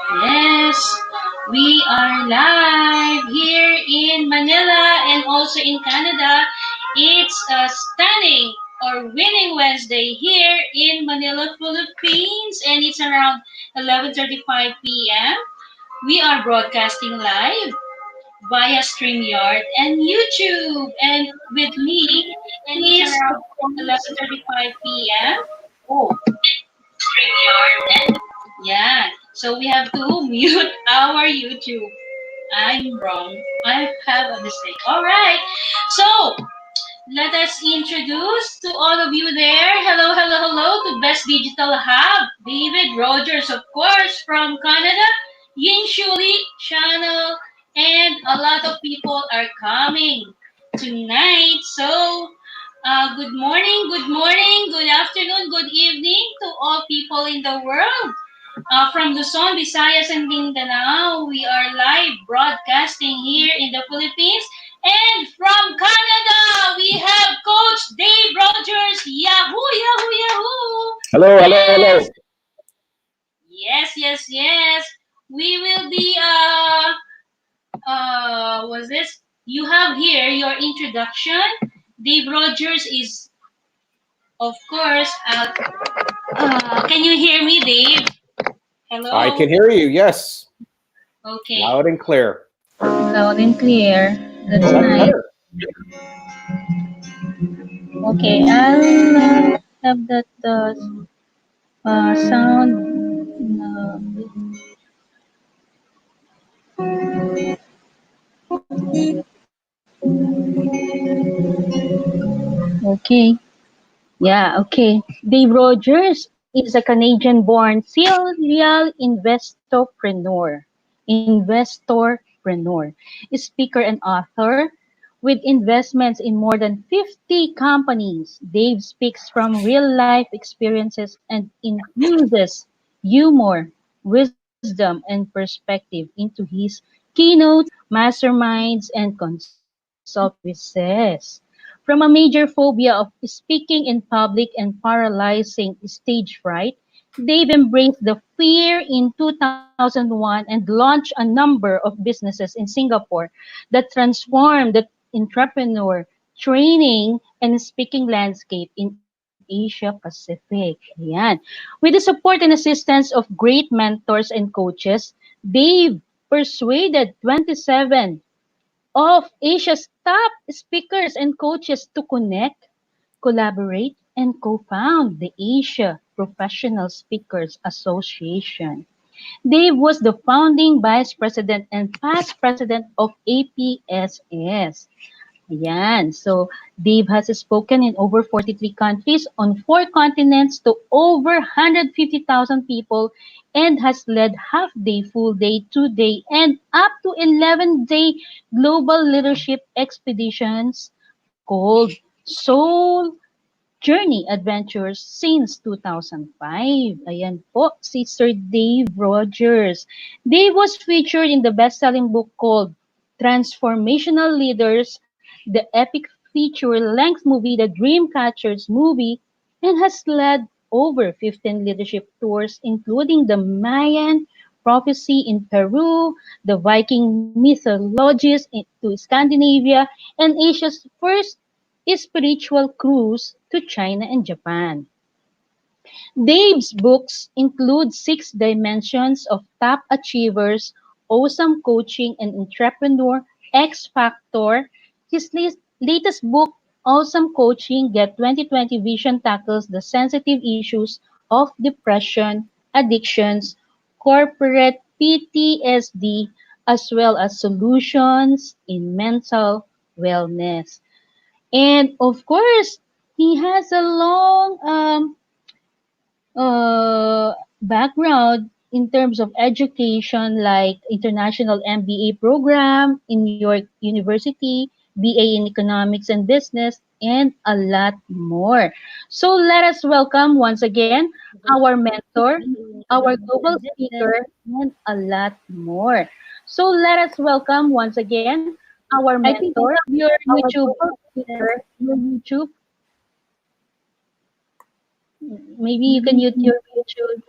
Yes, we are live here in Manila and also in Canada. It's a stunning or winning Wednesday here in Manila, Philippines, and it's around 11:35 p.m. We are broadcasting live via StreamYard and YouTube. And with me is, of course, 11:35 p.m. Oh, StreamYard and yeah. So we have to mute our YouTube. I'm wrong. I have a mistake. All right. So let us introduce to all of you there. Hello, hello, hello to Best Digital Hub, David Rogers, of course, from Canada, Yin Shuli channel, and a lot of people are coming tonight. So, good morning, good afternoon, good evening to all people in the world. From Luzon, Visayas, and Mindanao, we are live broadcasting here in the Philippines. And from Canada, we have Coach Dave Rogers. Yahoo, yahoo, yahoo! Hello, hello, hello. Yes, yes. We will be, what's this? You have here your introduction. Dave Rogers is, of course, can you hear me, Dave? I Hello? can hear you. Yes, Okay. loud and clear. Loud and clear. That's Oh, that's nice. better. Okay, I'll have that sound. Okay. Yeah, okay. Dave Rogers is a Canadian-born serial investorpreneur, speaker and author with investments in more than 50 companies. Dave speaks from real-life experiences and infuses humor, wisdom, and perspective into his keynotes, masterminds, and consulting services. From a major phobia of speaking in public and paralyzing stage fright, Dave embraced the fear in 2001 and launched a number of businesses in Singapore that transformed the entrepreneur training and speaking landscape in Asia Pacific. Yan. With the support and assistance of great mentors and coaches, Dave persuaded 27 of Asia's top speakers and coaches to connect, collaborate, and co-found the Asia Professional Speakers Association. Dave was the founding vice president and past president of APSS. Ayan. So, Dave has spoken in over 43 countries on 4 continents to over 150,000 people and has led half-day, full-day, 2-day, and up to 11-day global leadership expeditions called Soul Journey Adventures since 2005. Ayan po, si Sir Dave Rogers. Dave was featured in the best-selling book called Transformational Leaders, the epic feature-length movie The Dreamcatchers movie, and has led over 15 leadership tours, including the Mayan prophecy in Peru, the Viking mythologies to Scandinavia, and Asia's first spiritual cruise to China and Japan. Dave's books include Six Dimensions of Top Achievers, Awesome Coaching and Entrepreneur, X Factor. His latest book, Awesome Coaching, Get 2020 Vision, tackles the sensitive issues of depression, addictions, corporate PTSD, as well as solutions in mental wellness. And of course, he has a long background in terms of education, like international MBA program in New York University, BA in economics and business, and a lot more. So let us welcome once again our mentor, our global speaker, and a lot more. So let us welcome once again our I think you mentor, have your our YouTube. global speaker, your YouTube. Maybe you can mute your YouTube.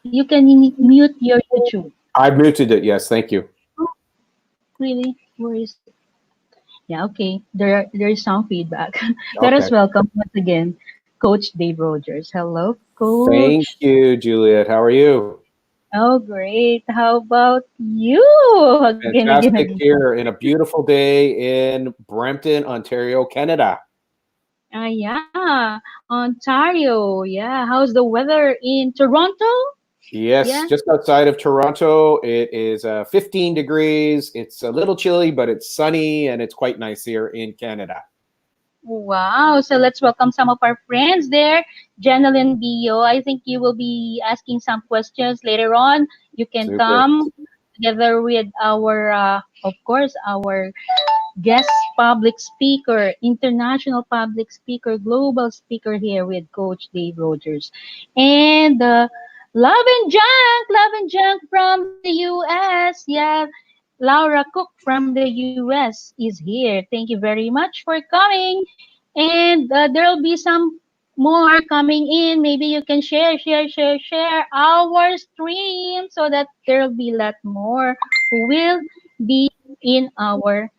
You can mute your YouTube. I've muted it. Yes, thank you. Oh, really? Where is it? Yeah, okay. There is some feedback. Let us Okay. welcome once again Coach Dave Rogers. Hello, Thank Coach. you, Juliet. How are you? Oh, great. How about you? Again, Fantastic again. here in a beautiful day in Brampton, Ontario, Canada. Yeah, Ontario. Yeah, how's the weather in Toronto? Yes, Yeah. just outside of Toronto. It is 15 degrees. It's a little chilly, but it's sunny and it's quite nice here in Canada. Wow. So let's welcome some of our friends there. Janelyn Bio. I think you will be asking some questions later on. You can Super. come together with our, of course, our guest public speaker, international public speaker, global speaker here with Coach Dave Rogers. And Love and Junk from the US. Yeah, Laura Cook from the US is here. Thank you very much for coming. And there'll be some more coming in. Maybe you can share our stream so that there'll be a lot more who will be in our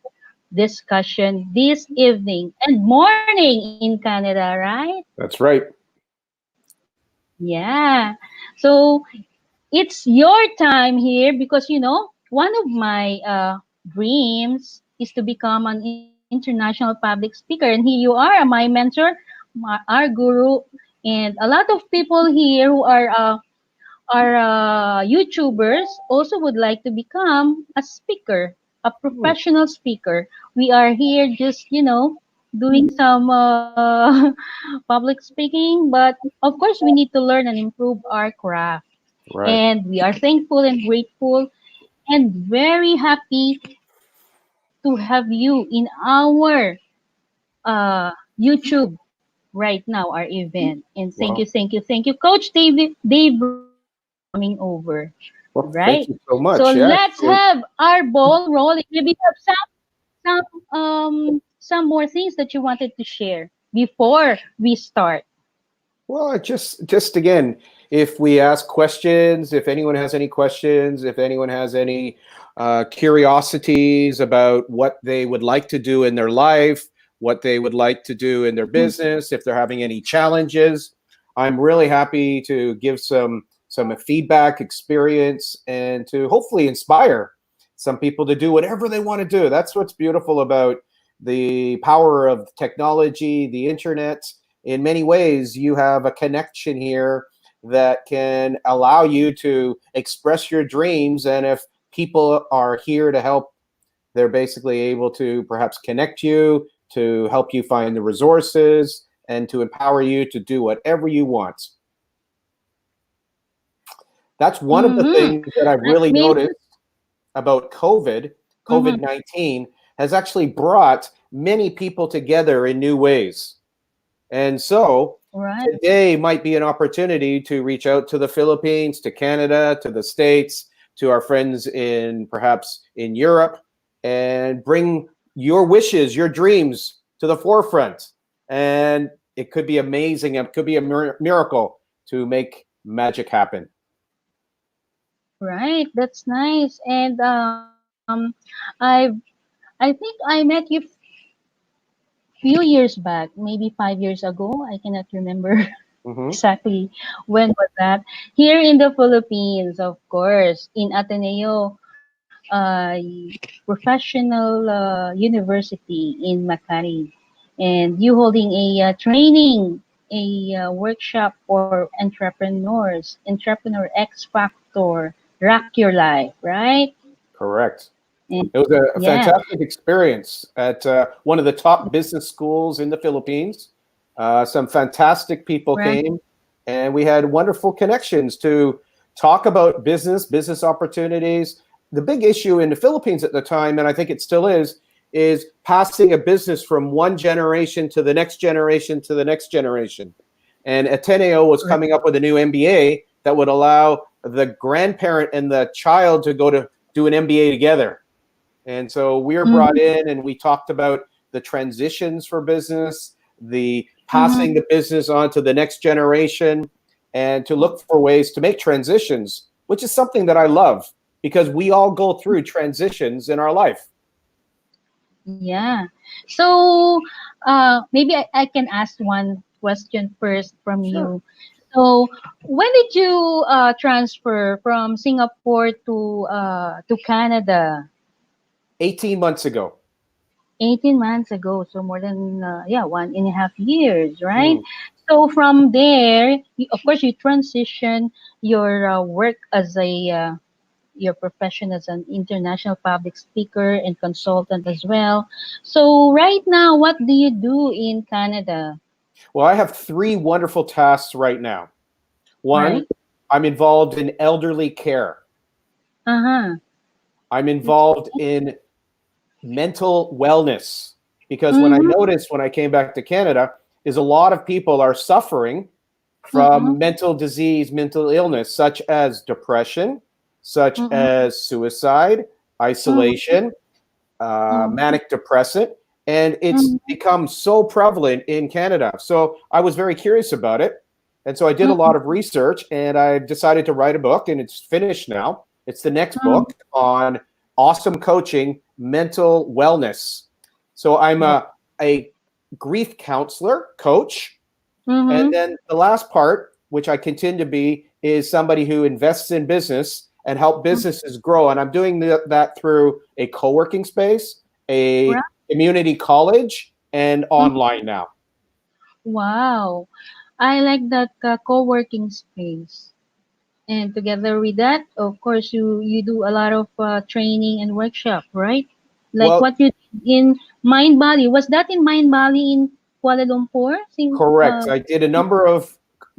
discussion this evening and morning in Canada, right? That's right. Yeah. So it's your time here because one of my dreams is to become an international public speaker, and here you are, my mentor, our guru, and a lot of people here who are YouTubers also would like to become a speaker, a Hmm, professional speaker. We are here just, doing some public speaking, but of course, we need to learn and improve our craft. right. And we are thankful and grateful and very happy to have you in our YouTube right now, our event. And Wow. thank you, Coach Dave Rogers, for coming over. Well, thank Right. you so So much. Yes. let's have our ball rolling. Maybe you have some more things that you wanted to share before we start. Well, just again, if we ask questions, if anyone has any questions, if anyone has any curiosities about what they would like to do in their life, what they would like to do in their Mm. business, if they're having any challenges, I'm really happy to give some feedback, experience, and to hopefully inspire some people to do whatever they want to do. That's what's beautiful about the power of technology, the internet. In many ways, you have a connection here that can allow you to express your dreams. And if people are here to help, they're basically able to perhaps connect you, to help you find the resources, and to empower you to do whatever you want. That's one of the Mm-hmm. things that I've That really means, noticed about COVID mm-hmm. 19 has actually brought many people together in new ways. And so Right. today might be an opportunity to reach out to the Philippines, to Canada, to the States, to our friends in perhaps in Europe, and bring your wishes, your dreams to the forefront. And it could be amazing. It could be a miracle to make magic happen. Right. That's nice. And I've I think I met you few years back, maybe 5 years ago. I cannot remember Hmm. exactly when was that. Here in the Philippines, of course, in Ateneo Professional University in Makati, and you holding a training, a workshop for entrepreneurs, Entrepreneur X Factor, Rock Your Life, right? Correct. And It was a yeah, fantastic experience at one of the top business schools in the Philippines. Some fantastic people right. came, and we had wonderful connections to talk about business opportunities. The big issue in the Philippines at the time, and I think it still is passing a business from one generation to the next generation to the next generation. And Ateneo was Right. coming up with a new MBA that would allow the grandparent and the child to go to do an MBA together. And so we were brought Mm-hmm. in and we talked about the transitions for business, the Mm-hmm. passing the business on to the next generation, and to look for ways to make transitions, which is something that I love because we all go through transitions in our life. Yeah. So maybe I can ask one question first from Sure. you. So when did you transfer from Singapore to Canada? 18 months ago. 18 months ago. So more than 1.5 years, right? Mm, So from there, of course, you transition your work as a your profession as an international public speaker and consultant as well. So right now, what do you do in Canada? well, I have three wonderful tasks right now. One, Right? I'm involved in elderly care. Uh-huh. I'm That's involved in mental wellness because when I mm-hmm, noticed when I came back to Canada is a lot of people are suffering mm-hmm, from mental disease, mental illness, such as depression, such mm-hmm, as suicide, mm-hmm, isolation, mm-hmm, manic depressant, and it's mm-hmm, become so prevalent in Canada. So I was very curious about it. And so I did a lot of research and I decided to write a book, and it's finished now. It's the next book on awesome coaching, mental wellness. So I'm a grief counselor, coach. And mm-hmm, then the last part, which I continue to be, is somebody who invests in business and help businesses grow. And I'm doing that through a co-working space, right. a community college, and online now. Wow. I like that co-working space. And together with that, of course, you do a lot of training and workshop, right? Like Well, what you did in Mind Valley. Was that in Mind Valley in Kuala Lumpur? correct. I did a number of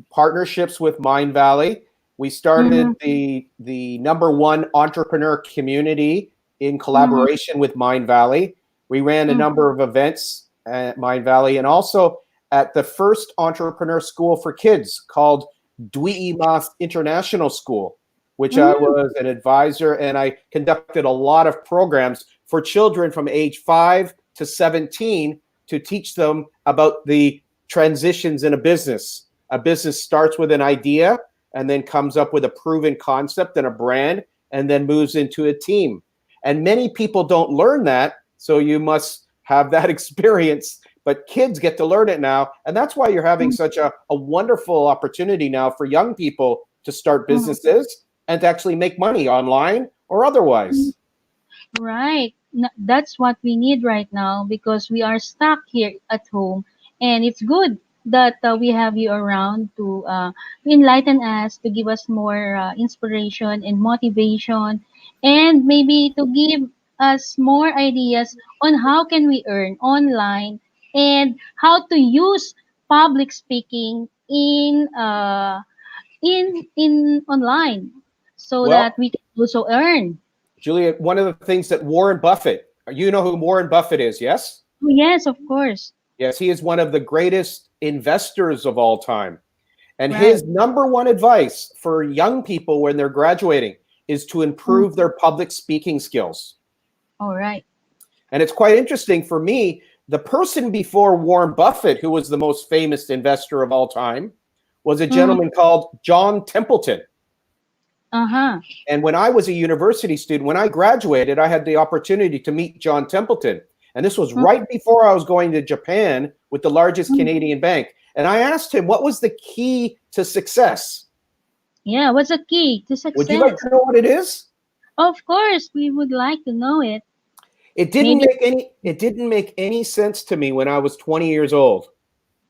partnerships with Mind Valley. We started Mm-hmm, the number one entrepreneur community in mm-hmm, collaboration with Mind Valley. We ran a number of events at Mind Valley and also at the first entrepreneur school for kids called Dwi Mas International School, which I mm-hmm, was an advisor, and I conducted a lot of programs for children from age 5 to 17 to teach them about the transitions in a business. A business starts with an idea and then comes up with a proven concept and a brand and then moves into a team. And many people don't learn that, so you must have that experience. But kids get to learn it now. And that's why you're having such a wonderful opportunity now for young people to start mm-hmm. businesses and to actually make money online or otherwise. Right. That's what we need right now because we are stuck here at home, and it's good that we have you around to enlighten us, to give us more inspiration and motivation, and maybe to give us more ideas on how can we earn online and how to use public speaking in online so Well, that we can also earn. Julia, one of the things that Warren Buffett, you know who Warren Buffett is, yes? Oh, yes, of course. Yes, he is one of the greatest investors of all time. And Right. his number one advice for young people when they're graduating is to Mm. improve their public speaking skills. All right. And it's quite interesting for me. The person before Warren Buffett, who was the most famous investor of all time, was a Mm. gentleman called John Templeton. Uh-huh. And when I was a university student, when I graduated, I had the opportunity to meet John Templeton. And this was Mm. right before I was going to Japan with the largest Mm. Canadian bank. And I asked him, what was the key to success? Yeah, what's the key to Would you like success? to know what it is? Of course, we would like to know it. It Maybe. didn't make any sense to me when I was 20 years old.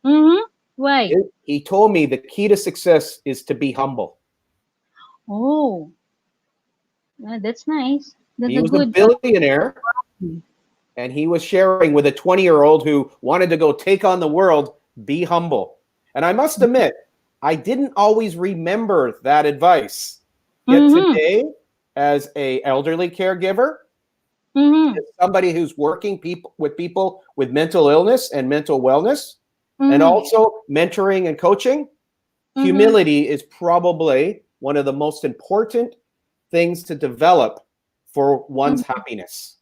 Mm-hmm. Why? He told me the key to success is to be humble. Oh, that's nice. That's He a was a good. billionaire and he was sharing with a 20-year-old who wanted to go take on the world, be humble. And I must admit, I didn't always remember that advice. Yet Mm-hmm. today, as a elderly caregiver, Mm-hmm. as somebody who's working people with mental illness and mental wellness, and Mm-hmm. also mentoring and coaching, Mm-hmm. humility is probably one of the most important things to develop for one's Mm-hmm. happiness.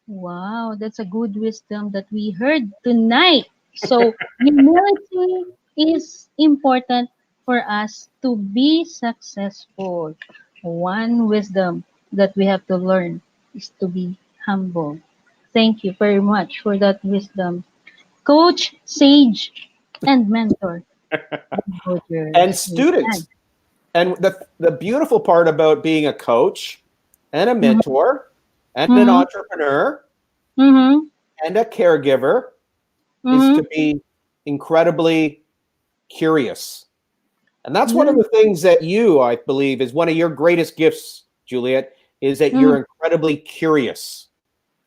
Wow, that's a good wisdom that we heard tonight. So, humility is important for us to be successful. One wisdom. that we have to learn is to be humble. Thank you very much for that wisdom. Coach, sage, and mentor. And Rogers. students. And the beautiful part about being a coach and a Mm-hmm. mentor and an Mm-hmm. entrepreneur Mm-hmm. and a caregiver is to Mm-hmm. be incredibly curious. And that's one of Yeah. the things that you, I believe, is one of your greatest gifts, Juliet, is that you're Mm. incredibly curious.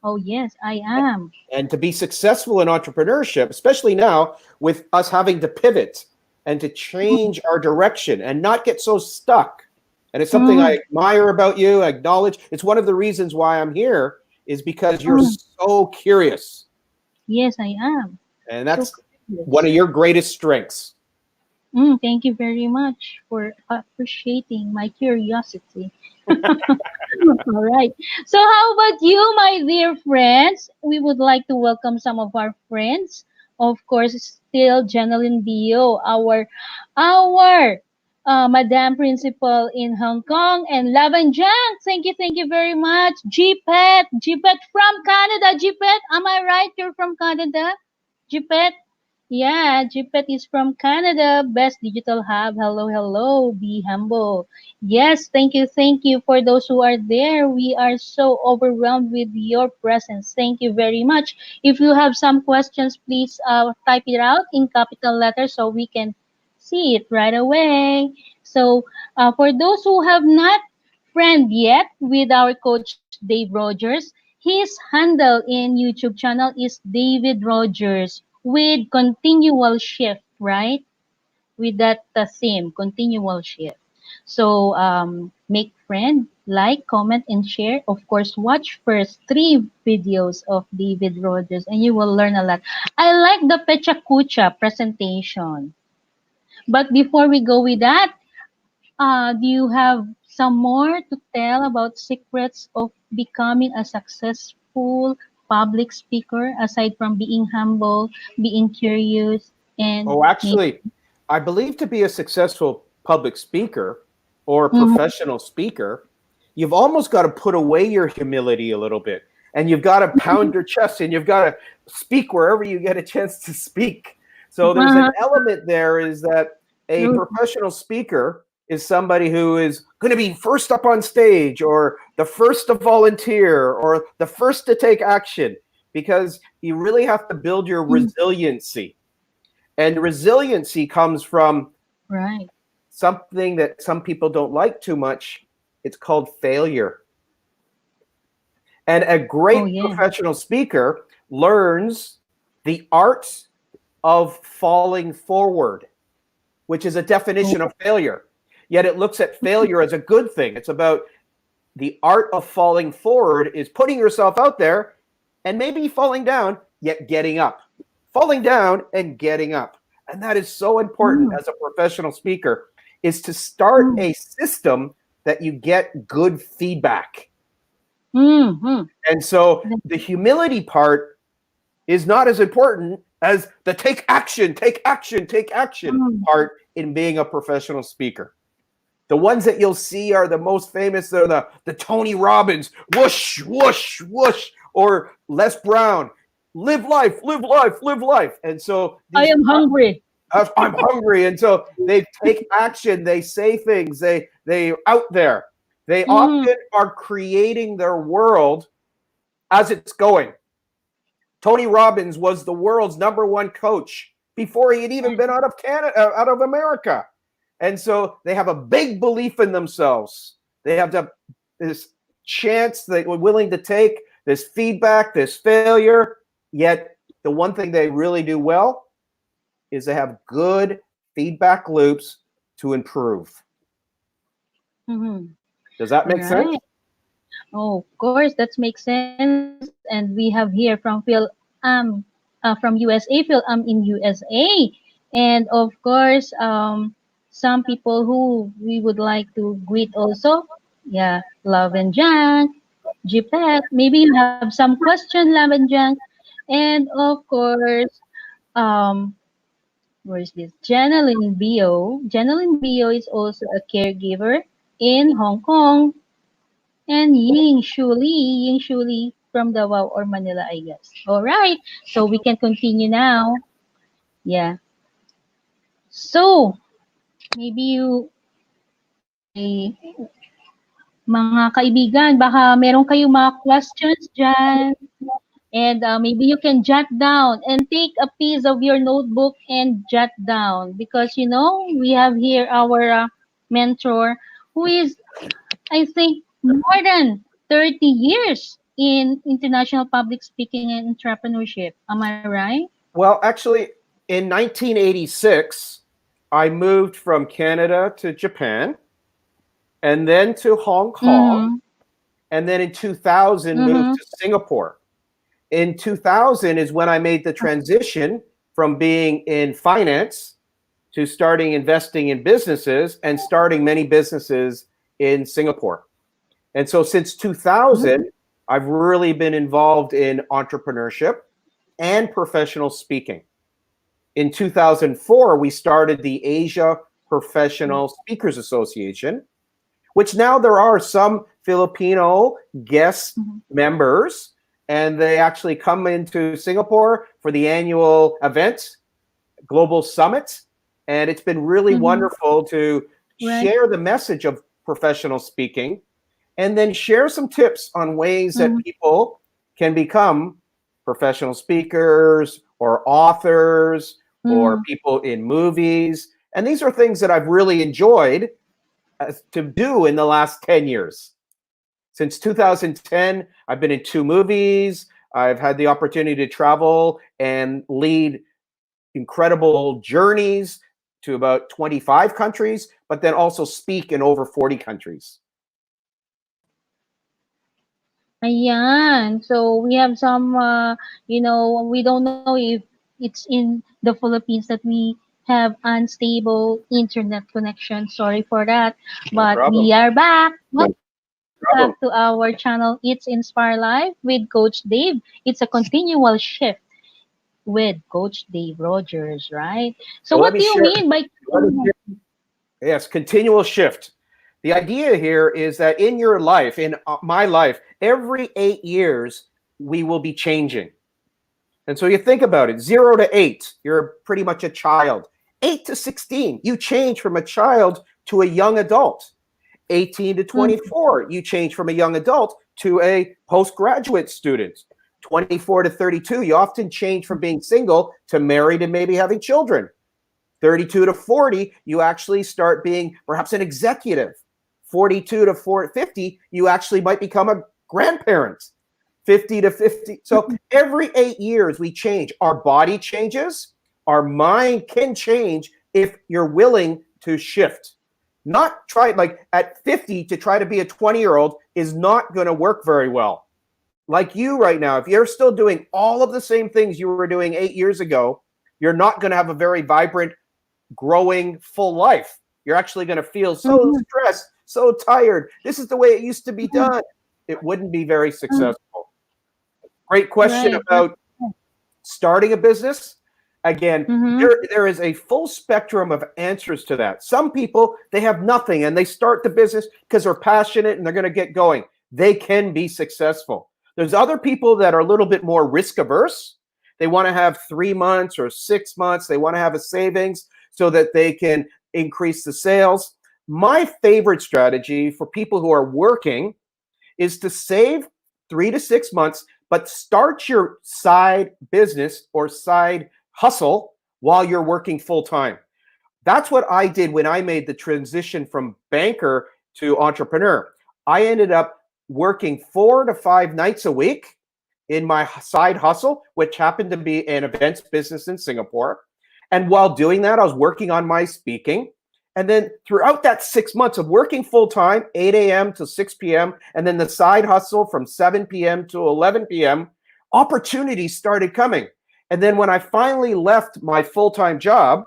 Oh yes, I am. And to be successful in entrepreneurship, especially now with us having to pivot and to change our direction and not get so stuck. And it's something I Mm-hmm. admire about you, I acknowledge. It's one of the reasons why I'm here is because you're Mm. so curious. Yes, I am. And So that's one curious. of your greatest strengths. Thank you very much for appreciating my curiosity. All right. So, how about you, my dear friends? We would like to welcome some of our friends. Of course, still Janeline Bio, our Madam Principal in Hong Kong, and Lavan Jiang. Thank you very much. Gpet from Canada. Gpet, am I right? You're from Canada, Gpet? Yeah, Gpet is from Canada. Best digital hub. Hello, hello. Be humble. Yes, thank you for those who are there. We are so overwhelmed with your presence. Thank you very much. If you have some questions, please type it out in capital letters so we can see it right away. So, for those who have not friend yet with our coach Dave Rogers, his handle in YouTube channel is David Rogers with continual shift, right? With that theme, continual shift. So make friend, like, comment, and share. Of course, watch first 3 videos of David Rogers, and you will learn a lot. I like the Pecha Kucha presentation. But before we go with that, do you have some more to tell about secrets of becoming a successful public speaker aside from being humble, being curious, and Oh, maybe? actually, I believe to be a successful public speaker or a Mhm. professional speaker, you've almost got to put away your humility a little bit. And you've got to pound your chest and you've got to speak wherever you get a chance to speak. So there's an Uh-huh. element there is that a True. professional speaker is somebody who is going to be first up on stage or the first to volunteer or the first to take action because you really have to build your Mm. resiliency, and resiliency comes from Right. something that some people don't like too much. It's called failure. And a Oh, great yeah. professional speaker learns the art of falling forward, which is a Oh, definition of failure. Yet it looks at failure as a good thing. It's about the art of falling forward is putting yourself out there and maybe falling down, yet getting up. Falling down and getting up. And that is so important mm, as a professional speaker is to start mm, a system that you get good feedback. mm. And so the humility part is not as important as the take action Mm, part in being a professional speaker. The ones that you'll see are the most famous. They're the Tony Robbins, whoosh, whoosh, whoosh, or Les Brown, live life, live life, live life. And so I these, am hungry. I'm hungry, and so they take action. They say things. They out there. They Mm, often are creating their world as it's going. Tony Robbins was the world's #1 coach before he had even been out of Canada, out of America. And so they have a big belief in themselves. They have this chance they were willing to take, this feedback, this failure. Yet the one thing they really do well is they have good feedback loops to improve. mm-hmm. Does that make sense? Right. Oh, of course, that makes sense. And we have here from from USA, Phil in USA, and of course, some people who we would like to greet also. Yeah, Love and Jang, Jipet. Maybe you have some question, Love and Jang, and of course, um, where is this? Janeline Bio. Janeline Bio is also a caregiver in Hong Kong. and Ying Shuli from Davao or Manila, I guess. All right, so we can continue now. Yeah. So maybe you, ay, mga kaibigan, baka meron kayong mga questions dyan. And maybe you can jot down and take a piece of your notebook and jot down because we have here our mentor who is, I think, more than 30 years in international public speaking and entrepreneurship. Am I right? Well, actually, in 1986, I moved from Canada to Japan and then to Hong Kong. Mm-hmm. And then in 2000, moved Mm-hmm. to Singapore. In 2000 is when I made the transition from being in finance to starting investing in businesses and starting many businesses in Singapore. And so since 2000, I've really been involved in entrepreneurship and professional speaking. In 2004, we started the Asia Professional Speakers Association, which now there are some Filipino guest members, and they actually come into Singapore for the annual event, Global Summit. And it's been really wonderful to Right. share the message of professional speaking and then share some tips on ways that people can become professional speakers or authors or people in movies. And these are things that I've really enjoyed to do in the last 10 years. Since 2010, I've been in 2 movies. I've had the opportunity to travel and lead incredible journeys to about 25 countries, but then also speak in over 40 countries. Ayan. So we have some, we don't know if it's in the Philippines that we have unstable internet connection. Sorry for that. No But problem. we are back. Welcome Problem. back to our channel, It's Inspire Live with Coach Dave. It's a continual shift with Coach Dave Rogers, right? So So let what me do you share. mean by Yes, continual shift. The idea here is that in your life, in my life, every 8 years, we will be changing. And so you think about it, 0 to 8, you're pretty much a child. 8 to 16, you change from a child to a young adult. 18 to 24, you change from a young adult to a postgraduate student. 24 to 32, you often change from being single to married and maybe having children. 32 to 40, you actually start being perhaps an executive. 42 to 50, you actually might become a grandparent. 50 to 50. So every 8 years we change. Our body changes. Our mind can change if you're willing to shift. Not try like at 50 to try to be a 20-year-old is not going to work very well. Like you right now, if you're still doing all of the same things you were doing 8 years ago, you're not going to have a very vibrant, growing, full life. You're actually going to feel so stressed, so tired. This is the way it used to be done. It wouldn't be very successful. Great question right? about starting a business. Again, there is a full spectrum of answers to that. Some people, they have nothing and they start the business because they're passionate and they're going to get going. They can be successful. There's other people that are a little bit more risk averse. They want to have 3 months or 6 months. They want to have a savings so that they can increase the sales. My favorite strategy for people who are working is to save 3 to 6 months, but start your side business or side hustle while you're working full time. That's what I did when I made the transition from banker to entrepreneur. I ended up working 4 to 5 nights a week in my side hustle, which happened to be an events business in Singapore. And while doing that, I was working on my speaking. And then throughout that 6 months of working full time, 8 a.m. to 6 p.m., and then the side hustle from 7 p.m. to 11 p.m., opportunities started coming. And then when I finally left my full-time job,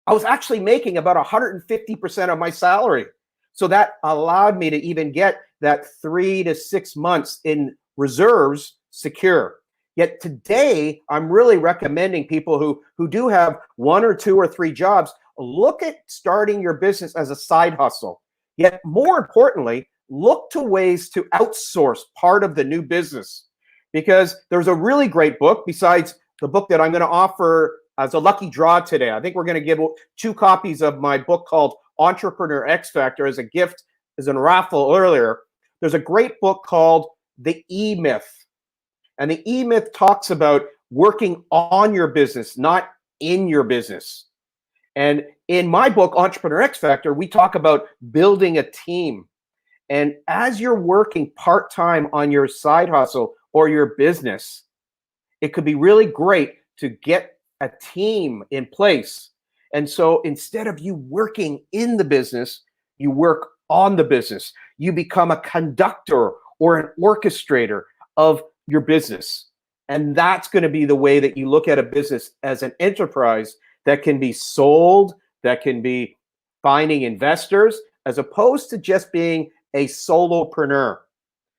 I was actually making about 150% of my salary. So that allowed me to even get that 3 to 6 months in reserves secure. Yet today, I'm really recommending people who do have 1 or 2 or 3 jobs, look at starting your business as a side hustle. Yet more importantly, look to ways to outsource part of the new business, because there's a really great book besides the book that I'm going to offer as a lucky draw today. I think we're going to give 2 copies of my book called Entrepreneur X Factor as a gift, as a raffle earlier. There's a great book called The E-Myth. And the E-Myth talks about working on your business, not in your business. And in my book, Entrepreneur X Factor, we talk about building a team. And as you're working part-time on your side hustle or your business, it could be really great to get a team in place. And so instead of you working in the business, you work on the business. You become a conductor or an orchestrator of your business. And that's going to be the way that you look at a business as an enterprise that can be sold, that can be finding investors, as opposed to just being a solopreneur.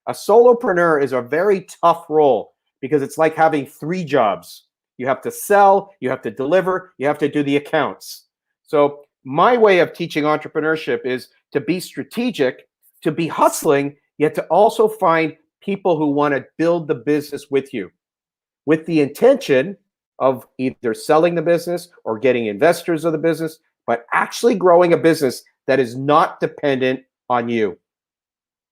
A solopreneur is a very tough role because it's like having 3 jobs. You have to sell, you have to deliver, you have to do the accounts. So my way of teaching entrepreneurship is to be strategic, to be hustling, yet to also find people who want to build the business with you, with the intention of either selling the business or getting investors of the business, but actually growing a business that is not dependent on you.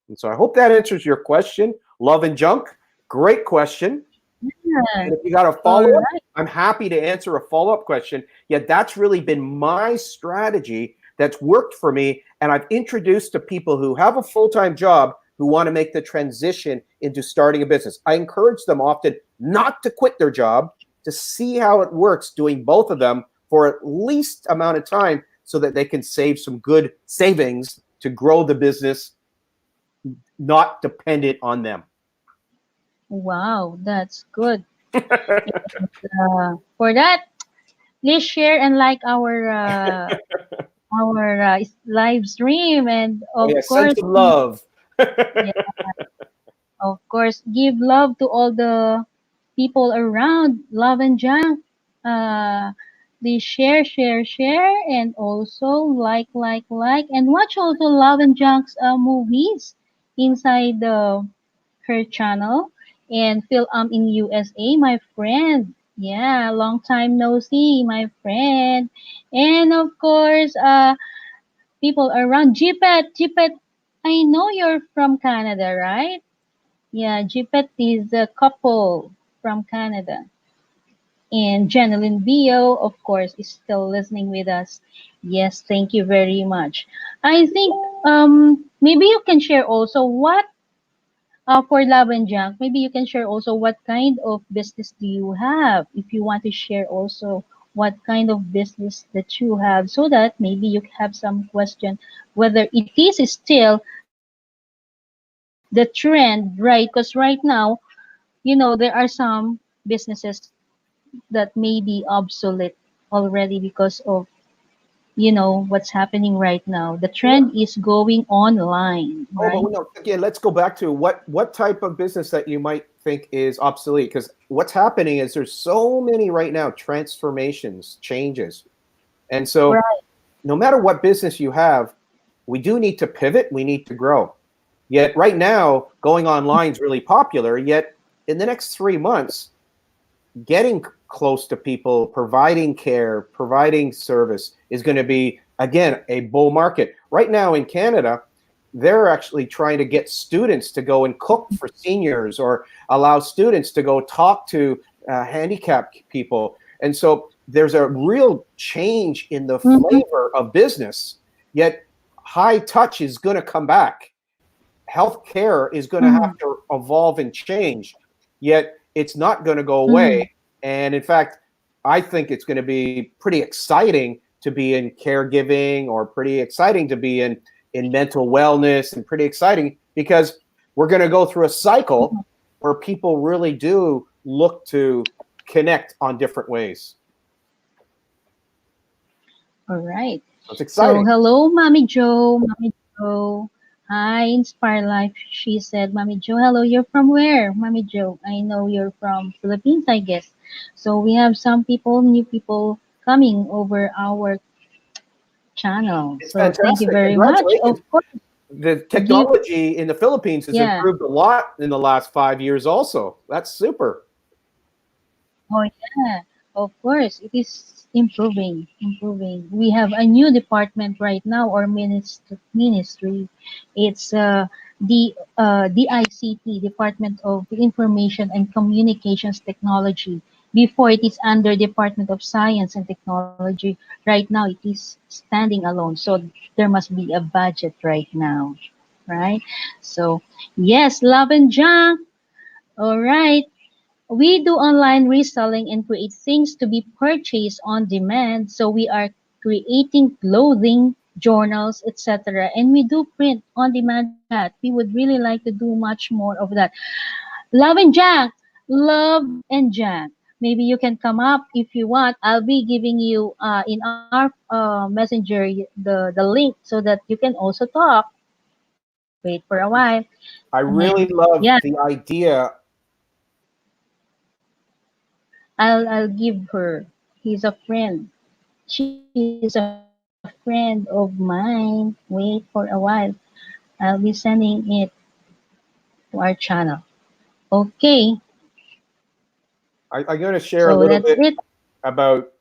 And so I hope that answers your question. Love and Junk, great question. Yeah. And if you got a follow-up, I'm happy to answer a follow-up question. Yet that's really been my strategy that's worked for me. And I've introduced to people who have a full-time job who want to make the transition into starting a business. I encourage them often not to quit their job, to see how it works doing both of them for at least amount of time so that they can save some good savings to grow the business, not dependent on them. Wow, that's good. For that, please share and like our live stream, and Oh, of yeah, course, sense of love. yeah, of course, give love to all the people around Love and Junk. Uh, please share, share, share, and also like, and watch also Love and Junk's movies inside her channel. And Phil in USA, my friend. Yeah, long time no see, my friend. And of course, people around Jipet, I know you're from Canada, right? Yeah, Jipet is a couple from Canada. And Janeline Bio, of course, is still listening with us. Yes, thank you very much. I think maybe you can share also what for Love and Junk. Maybe you can share also what kind of business do you have. If you want to share also what kind of business that you have, so that maybe you have some question whether it is still the trend, right? Because right now, there are some businesses that may be obsolete already because of what's happening right now. The trend is going online, right? Oh, but no, again, let's go back to what type of business that you might think is obsolete. Because what's happening is there's so many right now transformations, changes. And so Right. no matter what business you have, we do need to pivot, we need to grow. Yet right now, going online is really popular. Yet in the next 3 months, getting close to people, providing care, providing service is going to be, again, a bull market. Right now in Canada, they're actually trying to get students to go and cook for seniors or allow students to go talk to handicapped people. And so there's a real change in the flavor of business, yet high touch is going to come back. Healthcare is going to have to evolve and change, yet it's not going to go away. And in fact, I think it's going to be pretty exciting to be in caregiving, or pretty exciting to be in mental wellness, and pretty exciting because we're going to go through a cycle where people really do look to connect on different ways. All right. So it's exciting. So, hello, Mommy Joe. Mommy Joe. Hi, Inspire Life. She said, Mommy Joe, hello, you're from where? Mommy Joe, I know you're from Philippines, I guess. So, we have some people, new people coming over our channel. It's So, thank you fantastic. very much. Congratulations. Of course. the Give, technology in the Philippines has yeah. improved a lot in the last 5 years also. That's super. Oh yeah, of course, it is improving, improving. We have a new department right now, or ministry. It's the ICT, Department of Information and Communications Technology. Before it is under Department of Science and Technology. Right now it is standing alone. So there must be a budget right now, right? So yes, love and junk. All right. We do online reselling and create things to be purchased on demand. So we are creating clothing, journals, etc. And we do print on demand for that. We would really like to do much more of that. Love and Jack, love and Jack. Maybe you can come up if you want. I'll be giving you in our messenger the link so that you can also talk. Wait for a while. I really And love yeah, the idea. I'll give her. He's a friend. She is a friend of mine. Wait for a while. I'll be sending it to our channel. Okay, I'm going to share a so little that's bit it. about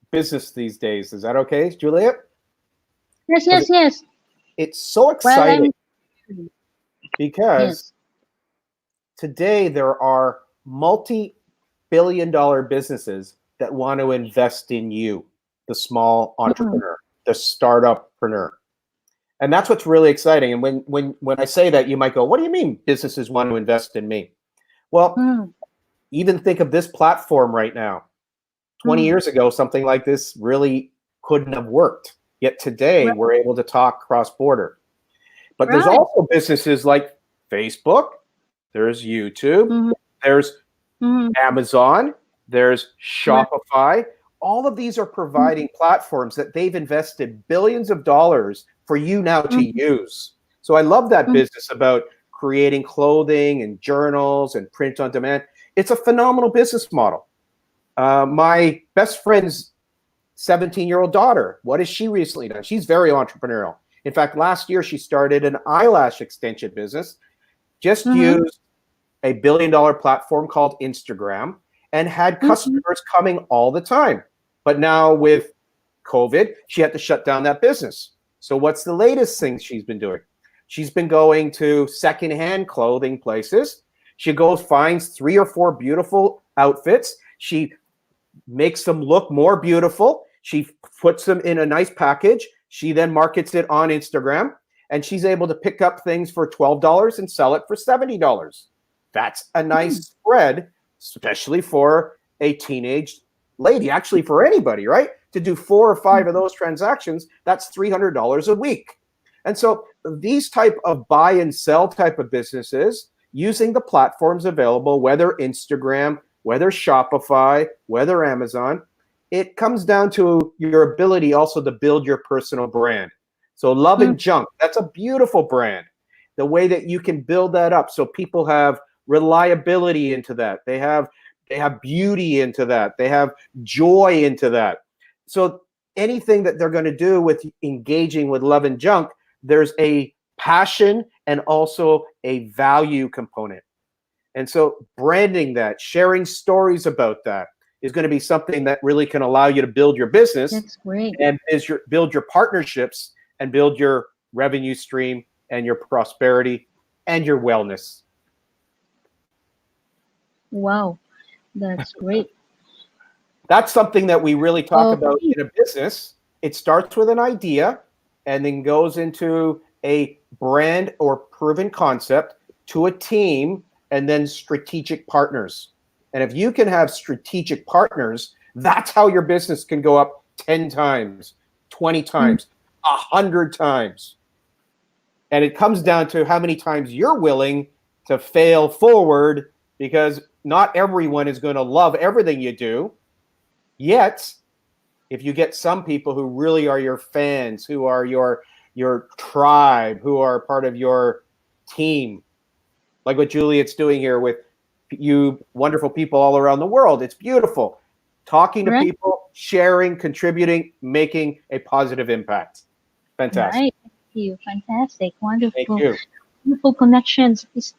business these days. Is that okay, Juliet? Yes, Because yes, yes. it's so While exciting I'm because yes. today there are multi-billion-dollar businesses that want to invest in you, the small Mm, entrepreneur, the startuppreneur. And that's what's really exciting. And when I say that, you might go, what do you mean businesses want to invest in me? Well, mm, even think of this platform right now. 20 mm. years ago, something like this really couldn't have worked. Yet today, Right, we're able to talk cross-border. But there's right. also businesses like Facebook, there's YouTube, Mm-hmm, there's mm-hmm, Amazon, there's right. Shopify. All of these are Mm-hmm, providing platforms that they've invested billions of dollars for you now to mm-hmm, use. So I love that mm-hmm. business about creating clothing and journals and print on demand. It's a phenomenal business model. My best friend's 17-year-old daughter, what has she recently done? She's very entrepreneurial. In fact, last year she started an eyelash extension business, just Mm-hmm, used a billion-dollar platform called Instagram and had mm-hmm, customers coming all the time. But now with COVID, she had to shut down that business. So what's the latest thing she's been doing? She's been going to secondhand clothing places. She goes, finds 3 or 4 beautiful outfits. She makes them look more beautiful. She puts them in a nice package. She then markets it on Instagram, and she's able to pick up things for $12 and sell it for $70. That's a nice mm-hmm. spread, especially for a teenage lady, actually for anybody, right? To do 4 or 5 of those transactions, that's $300 a week. And so these type of buy and sell type of businesses using the platforms available, whether Instagram, whether Shopify, whether Amazon, it comes down to your ability also to build your personal brand. So Love and Junk, that's a beautiful brand. The way that you can build that up so people have reliability into that. They have beauty into that. They have joy into that. So anything that they're going to do with engaging with Love and Junk, there's a passion and also a value component. And so branding that, sharing stories about that is going to be something that really can allow you to build your business That's great. and build your partnerships and build your revenue stream and your prosperity and your wellness. Wow, that's great. That's something that we really talk about Okay. in a business. It starts with an idea and then goes into a brand or proven concept to a team and then strategic partners. And if you can have strategic partners, that's how your business can go up 10 times, 20 Mm, times, 100 times. And it comes down to how many times you're willing to fail forward, because not everyone is going to love everything you do. Yet, if you get some people who really are your fans, who are your tribe, who are part of your team, like what Juliet's doing here with you wonderful people all around the world, it's beautiful. Talking to right, people, sharing, contributing, making a positive impact. Fantastic. right. you. Fantastic. Thank Wonderful. you. Wonderful connections. It's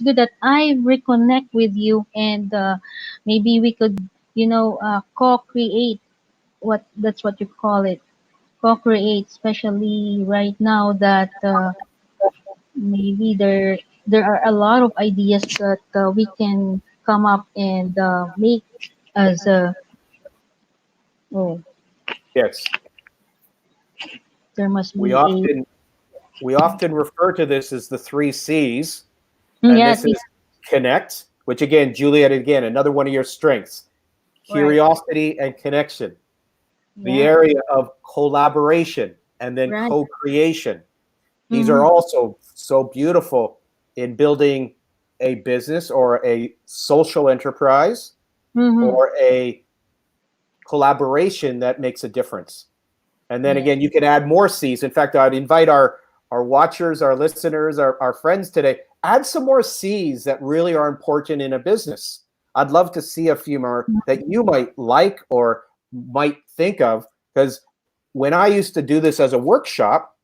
good that I reconnect with you, and maybe we could, co-create. That's what you call it, co-create. Especially right now that maybe there are a lot of ideas that we can come up and make as a. Oh, Yes, there must we be a. often we often refer to this as the three C's, and Yeah, this is connect, which again, Juliet, again, another one of your strengths: right. curiosity and connection. The Yeah, area of collaboration and then right. co-creation. These are Mm-hmm. also so beautiful in building a business or a social enterprise Mm-hmm. or a collaboration that makes a difference. And then Yeah. again, you can add more C's. In fact, I'd invite our watchers, our listeners, our friends today, add some more C's that really are important in a business. I'd love to see a few more that you might like or might think of, because when I used to do this as a workshop,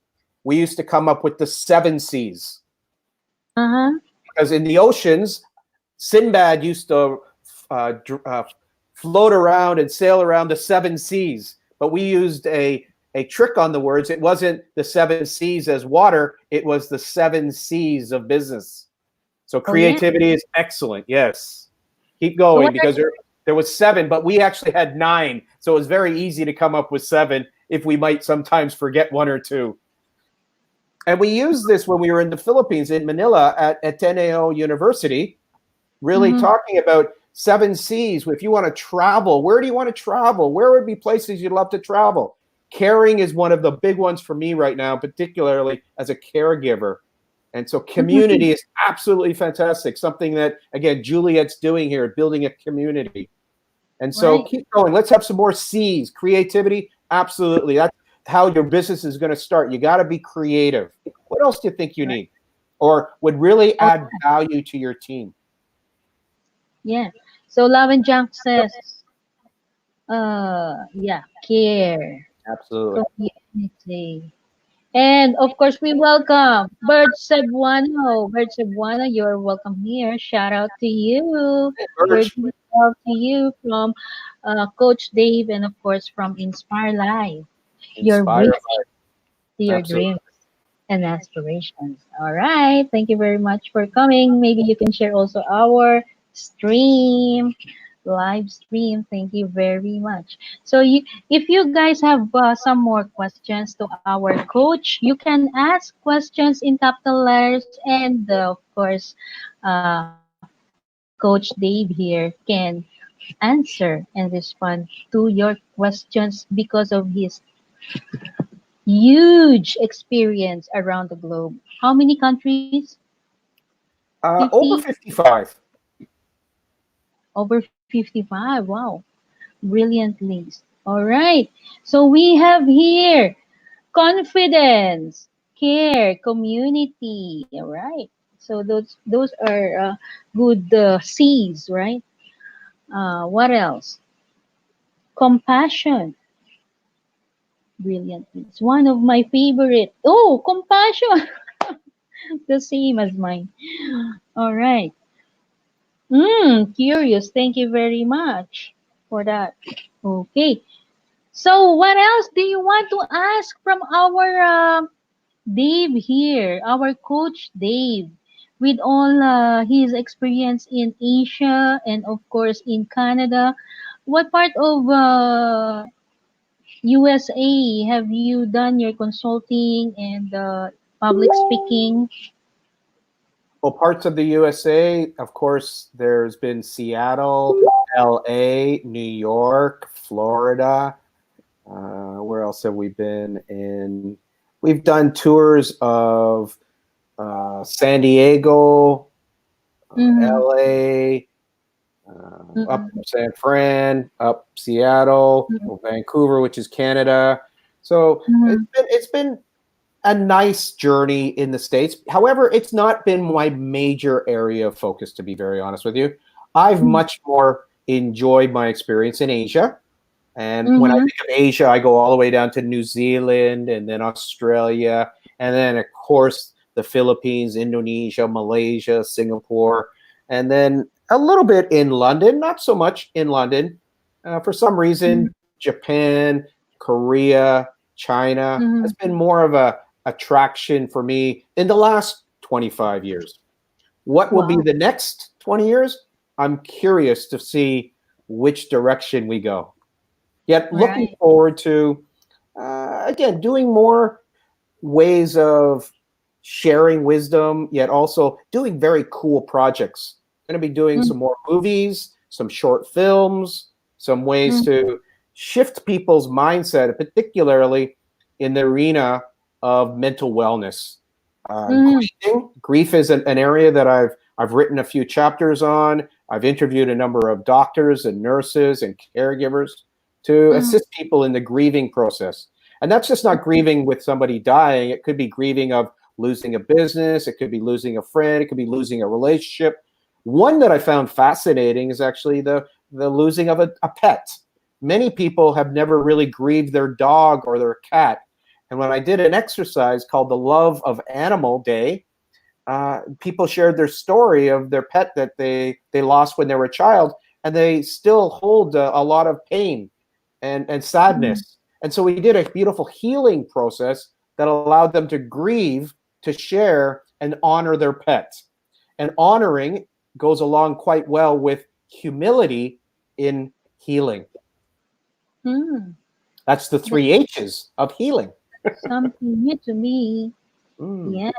we used to come up with the 7 C's. Uh-huh. Because in the oceans, Sinbad used to float around and sail around the 7 C's, but we used a trick on the words. It wasn't the 7 C's as water, it was the 7 C's of business. So Oh yeah. creativity is excellent. Yes. Keep So going, what are because there was 7, but we actually had 9. So it was very easy to come up with 7 if we might sometimes forget 1 or 2. And we used this when we were in the Philippines, in Manila, at Ateneo University, really mm-hmm. talking about 7 C's. If you want to travel, where do you want to travel? Where would be places you'd love to travel? Caring is one of the big ones for me right now, particularly as a caregiver. And so community is absolutely fantastic. Something that, again, Juliet's doing here, building a community. And so Right. keep going. Let's have some more C's. Creativity, absolutely. That's how your business is going to start. You got to be creative. What else do you think you Right. need or would really Oh add value to your team? yeah. So Love and Junk says, yeah, care, Absolutely. community. And of course, we welcome Bird Cebuano. Bird Cebuano, you're welcome here. Shout out to you. We're Birch, giving love to you from Coach Dave and of course from Inspire Life. You're inspire reaching life. to your Absolutely. dreams and aspirations. All right. Thank you very much for coming. Maybe you can share also our stream, live stream. Thank you very much. So if you guys have some more questions to our coach, you can ask questions in capital letters, and of course, Coach Dave here can answer and respond to your questions because of his huge experience around the globe. How many countries? Over 50? 55. Over 55. Wow. Brilliantly. All right. So we have here confidence, care, community. All right. So those are good C's, right? What else? Compassion. Brilliantly. It's one of my favorite. Oh, compassion. The same as mine. All right. Curious. Thank you very much for that. Okay. So, what else do you want to ask from our Dave here, our coach Dave, with all his experience in Asia and of course in Canada? What part of USA have you done your consulting and public speaking? Well, parts of the USA, of course, there's been Seattle, LA, New York, Florida. Where else have we been in? We've done tours of San Diego, Mm-hmm. LA, up Mm-hmm. San Fran, up Seattle, Vancouver, which is Canada. So Mm-hmm. it's been a nice journey in the States. However, it's not been my major area of focus, to be very honest with you. I've much more enjoyed my experience in Asia. And when I Mm-hmm. think of Asia, I go all the way down to New Zealand and then Australia and then of course the Philippines, Indonesia, Malaysia, Singapore, and then a little bit in London, not so much in London. For some reason, Japan, Korea, China Mm-hmm. has been more of a attraction for me in the last 25 years. What will be Wow. the next 20 years? I'm curious to see which direction we go. Yet looking Right. forward to, again, doing more ways of sharing wisdom, yet also doing very cool projects. Going to be doing some more movies, some short films, some ways Mm-hmm. to shift people's mindset, particularly in the arena of mental wellness. Mm-hmm. Grief is an area that I've written a few chapters on. I've interviewed a number of doctors and nurses and caregivers to assist people in the grieving process. And that's just not grieving with somebody dying. It could be grieving of losing a business. It could be losing a friend. It could be losing a relationship. One that I found fascinating is actually the losing of a pet. Many people have never really grieved their dog or their cat. And when I did an exercise called the Love of Animal Day, people shared their story of their pet that they lost when they were a child, and they still hold a lot of pain and Mm-hmm. sadness. And so we did a beautiful healing process that allowed them to grieve, to share, and honor their pets. And honoring goes along quite well with humility in healing. Mm-hmm. That's the That's three H's of healing. something new to me. Mm. Yeah,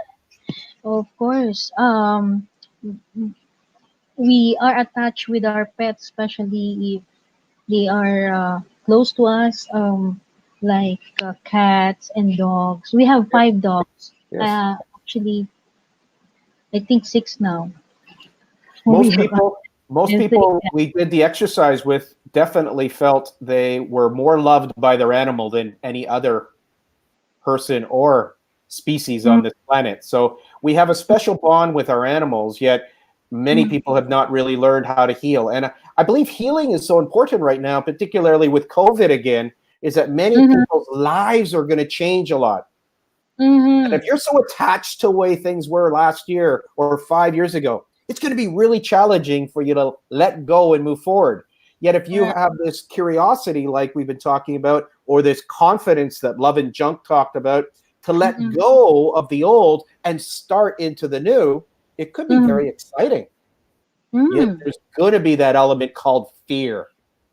of course. We are attached with our pets, especially if they are close to us, like cats and dogs. We have Yes, 5 dogs. yes. Actually, I think 6 now. We Most have people, most and 3 people cats. we did the exercise with definitely felt they were more loved by their animal than any other person or species on Mm, this planet. So we have a special bond with our animals, yet many mm, people have not really learned how to heal. And I believe healing is so important right now, particularly with COVID again, is that many mhm, people's lives are going to change a lot. And mhm. if you're so attached to the way things were last year or 5 years ago, it's going to be really challenging for you to let go and move forward. Yet if you Right. have this curiosity, like we've been talking about, or this confidence that Love and Junk talked about, to let Mhm, go of the old and start into the new, it could be mhm, very exciting. Yet mhm, there's going to be that element called fear,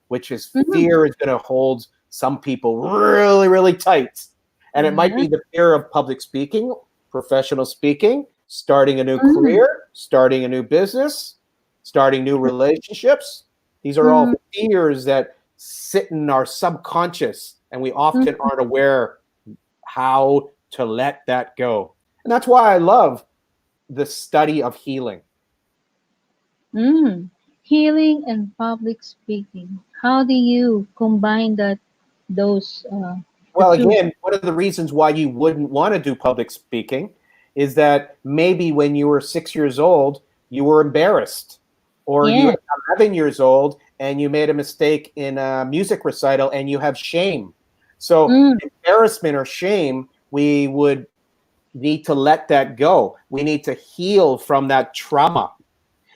which is mhm. fear is going to hold some people really, really tight. And it might Yeah. be the fear of public speaking, professional speaking, starting a new Mhm, career, starting a new business, starting new relationships. These are all mhm, fears that sit in our subconscious, and we often mhm, aren't aware how to let that go. And that's why I love the study of healing. mhm. Healing and public speaking. How do you combine those the Well, two? again, one of the reasons why you wouldn't want to do public speaking is that maybe when you were 6 years old, you were embarrassed, or you Yeah. were 11 years old and you made a mistake in a music recital and you have shame. So, Mm, embarrassment or shame, we would need to let that go. We need to heal from that trauma.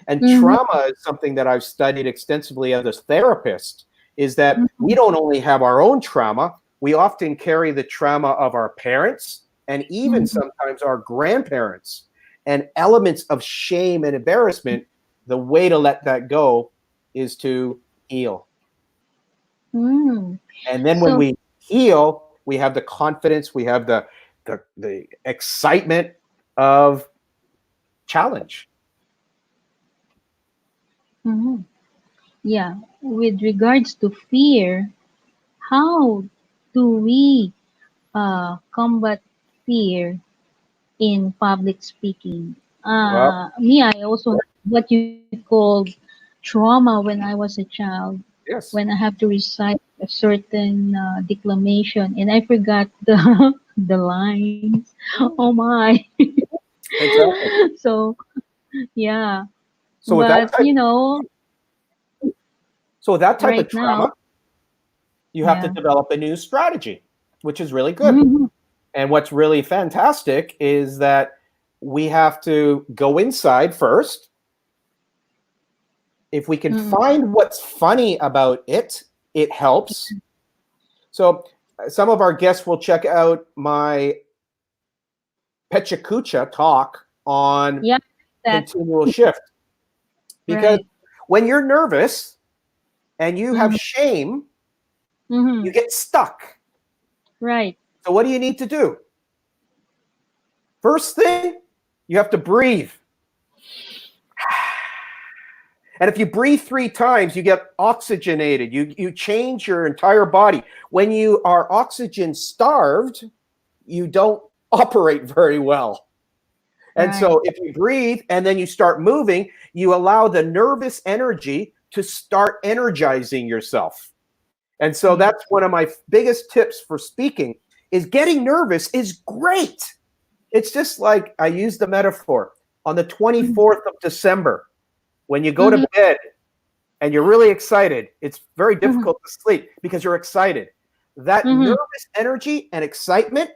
And mhm, trauma is something that I've studied extensively as a therapist, is that we mhm, don't only have our own trauma, we often carry the trauma of our parents and even mhm, sometimes our grandparents and elements of shame and embarrassment. The way to let that go is to heal. mm. And then when So, we heal, we have the confidence, we have the excitement of challenge. mhm. Yeah, with regards to fear, how do we combat fear in public speaking? Well, Me, I also have what you call trauma when I was a child, when I yes, have to recite a certain declamation and I forgot the the lines. Oh my! exactly. So yeah, So with but that type So with that type right of now, trauma, you have to yeah. develop a new strategy, which is really good. Mhm. And what's really fantastic is that we have to go inside first. If we can Mm. find what's funny about it, it helps. So some of our guests will check out my Pechakucha talk on Yeah, that continual shift. Because right. when you're nervous and you have Mm-hmm. shame, Mm-hmm. you get stuck. Right. So what do you need to do? First thing, you have to breathe. And if you breathe 3 times, you get oxygenated. You change your entire body. When you are oxygen starved, you don't operate very well. And Right. so if you breathe and then you start moving, you allow the nervous energy to start energizing yourself. And so Yeah. that's one of my biggest tips for speaking is getting nervous is great. It's just like I use the metaphor on the Mm-hmm. 24th of December when you go to Mm-hmm. bed and you're really excited. It's very Mm-hmm. difficult to sleep because you're excited. That Mm-hmm. nervous energy and excitement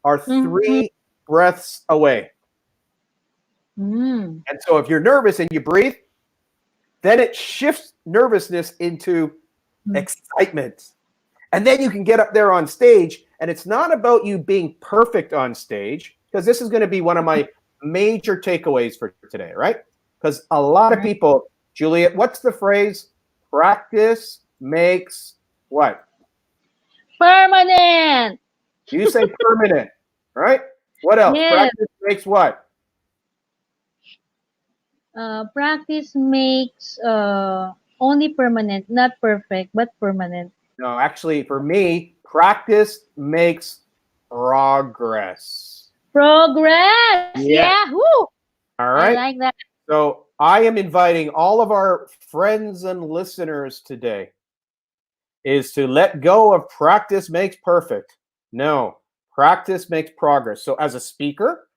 are Mm-hmm. 3 breaths away. Mm. And so if you're nervous and you breathe, then it shifts nervousness into excitement. And then you can get up there on stage. And it's not about you being perfect on stage, because this is going to be one of my major takeaways for today, right? Because a lot of Right. people, Juliet, what's the phrase? Practice makes what? Permanent. You say permanent, right? What else? Yes. Practice makes what? Practice makes only permanent, not perfect, but permanent. No, actually, for me, practice makes progress. Progress. Yes. Yeah. Woo. All I right. like that. So I am inviting all of our friends and listeners today is to let go of practice makes perfect. No, practice makes progress. So as a speaker,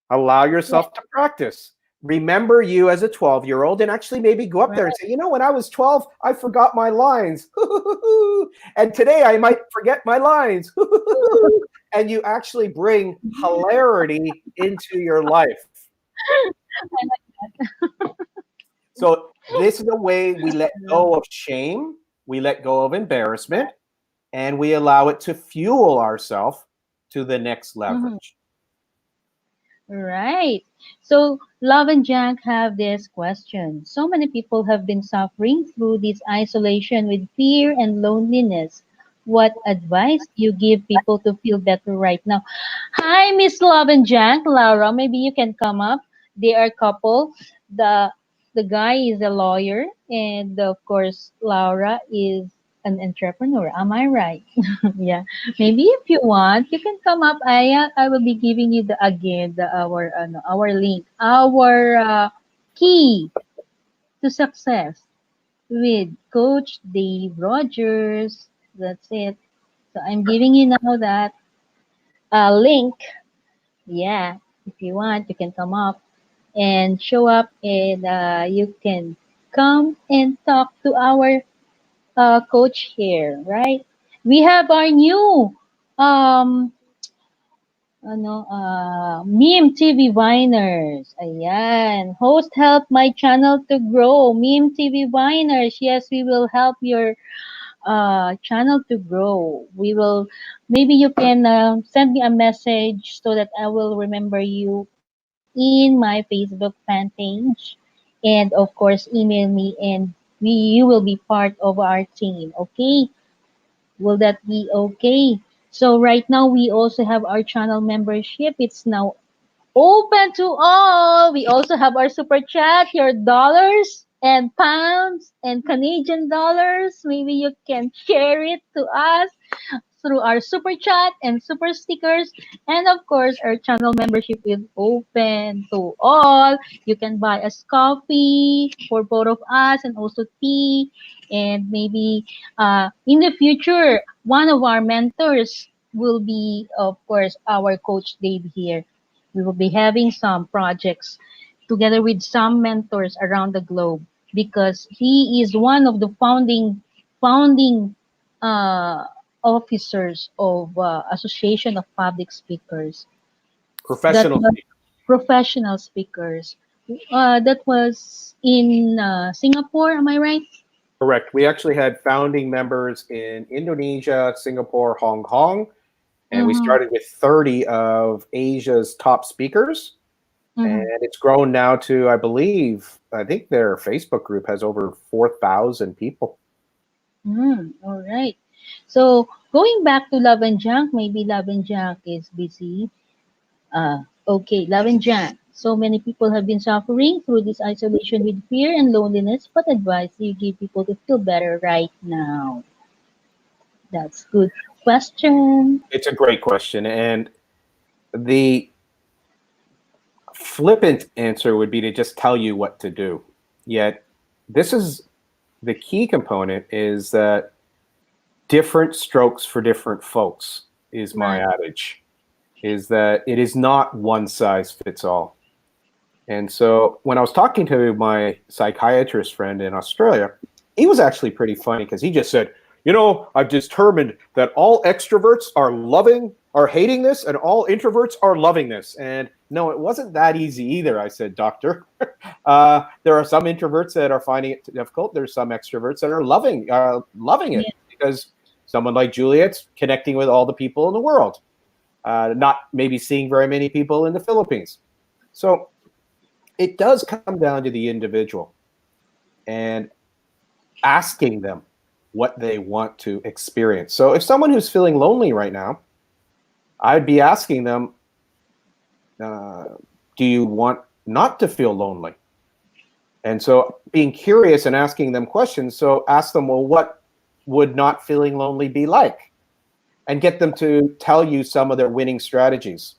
allow Yeah. yourself to practice. Remember you as a 12-year-old and actually maybe go up Right. there and say, you know, when I was 12, I forgot my lines. And today I might forget my lines. And you actually bring hilarity into your life. I like So this is a way we let that. go of shame, we let go of embarrassment, and we allow it to fuel ourselves to the next Mhm. leverage. Right. So, Love and Jack have this question. So many people have been suffering through this isolation with fear and loneliness. What advice do you give people to feel better right now? Hi, Miss Love and Jack. Laura, maybe you can come up. They are couple. The the guy is a lawyer, and of course, Laura is an entrepreneur. Am I right? Yeah. Maybe if you want, you can come up. I will be giving you the again the our link, our key to success with Coach Dave Rogers. That's it. So I'm giving you now that link. Yeah, if you want, you can come up and show up, and you can come and talk to our coach here, right? We have our new um meme TV Viners. Ayan. Host help my channel to grow. Meme TV Viners. Yes, we will help your channel to grow. We will, maybe you can send me a message so that I will remember you in my Facebook fan page. And of course, email me and you will be part of our team. Okay? Will that be okay? So right now we also have our channel membership. It's now open to all. We also have our super chat, your dollars and pounds and Canadian dollars. Maybe you can share it to us through our super chat and super stickers. And of course, our channel membership is open to all. You can buy us coffee for both of us and also tea. And maybe in the future, one of our mentors will be, of course, our coach Dave here. We will be having some projects together with some mentors around the globe because he is one of the founding uh, officers of Association of Public Speakers. That Professional was speaker. professional speakers. That was in Singapore, am I right? Correct. We actually had founding members in Indonesia, Singapore, Hong Kong, and we Mm-hmm. started with 30 of Asia's top speakers. And Mm-hmm. it's grown now to, I think their Facebook group has over 4,000 people. All right. So going back to Love and Junk, maybe Love and Junk is busy. Okay, Love and Junk. So many people have been suffering through this isolation with fear and loneliness. What advice do you give people to feel better right now? That's good question. It's a great question. And the flippant answer would be to just tell you what to do. Yet, this is the key component is that different strokes for different folks is my Right. adage, is that it is not one size fits all. And so when I was talking to my psychiatrist friend in Australia, he was actually pretty funny because he just said, I've determined that all extroverts are hating this, and all introverts are loving this. And no, it wasn't that easy either, I said, doctor. There are some introverts that are finding it difficult. There's some extroverts that are loving it Yeah. because someone like Juliet's connecting with all the people in the world, not maybe seeing very many people in the Philippines. So it does come down to the individual and asking them what they want to experience. So if someone who's feeling lonely right now, I'd be asking them, do you want not to feel lonely? And so being curious and asking them questions. So ask them, well, what would not feeling lonely be like? And get them to tell you some of their winning strategies.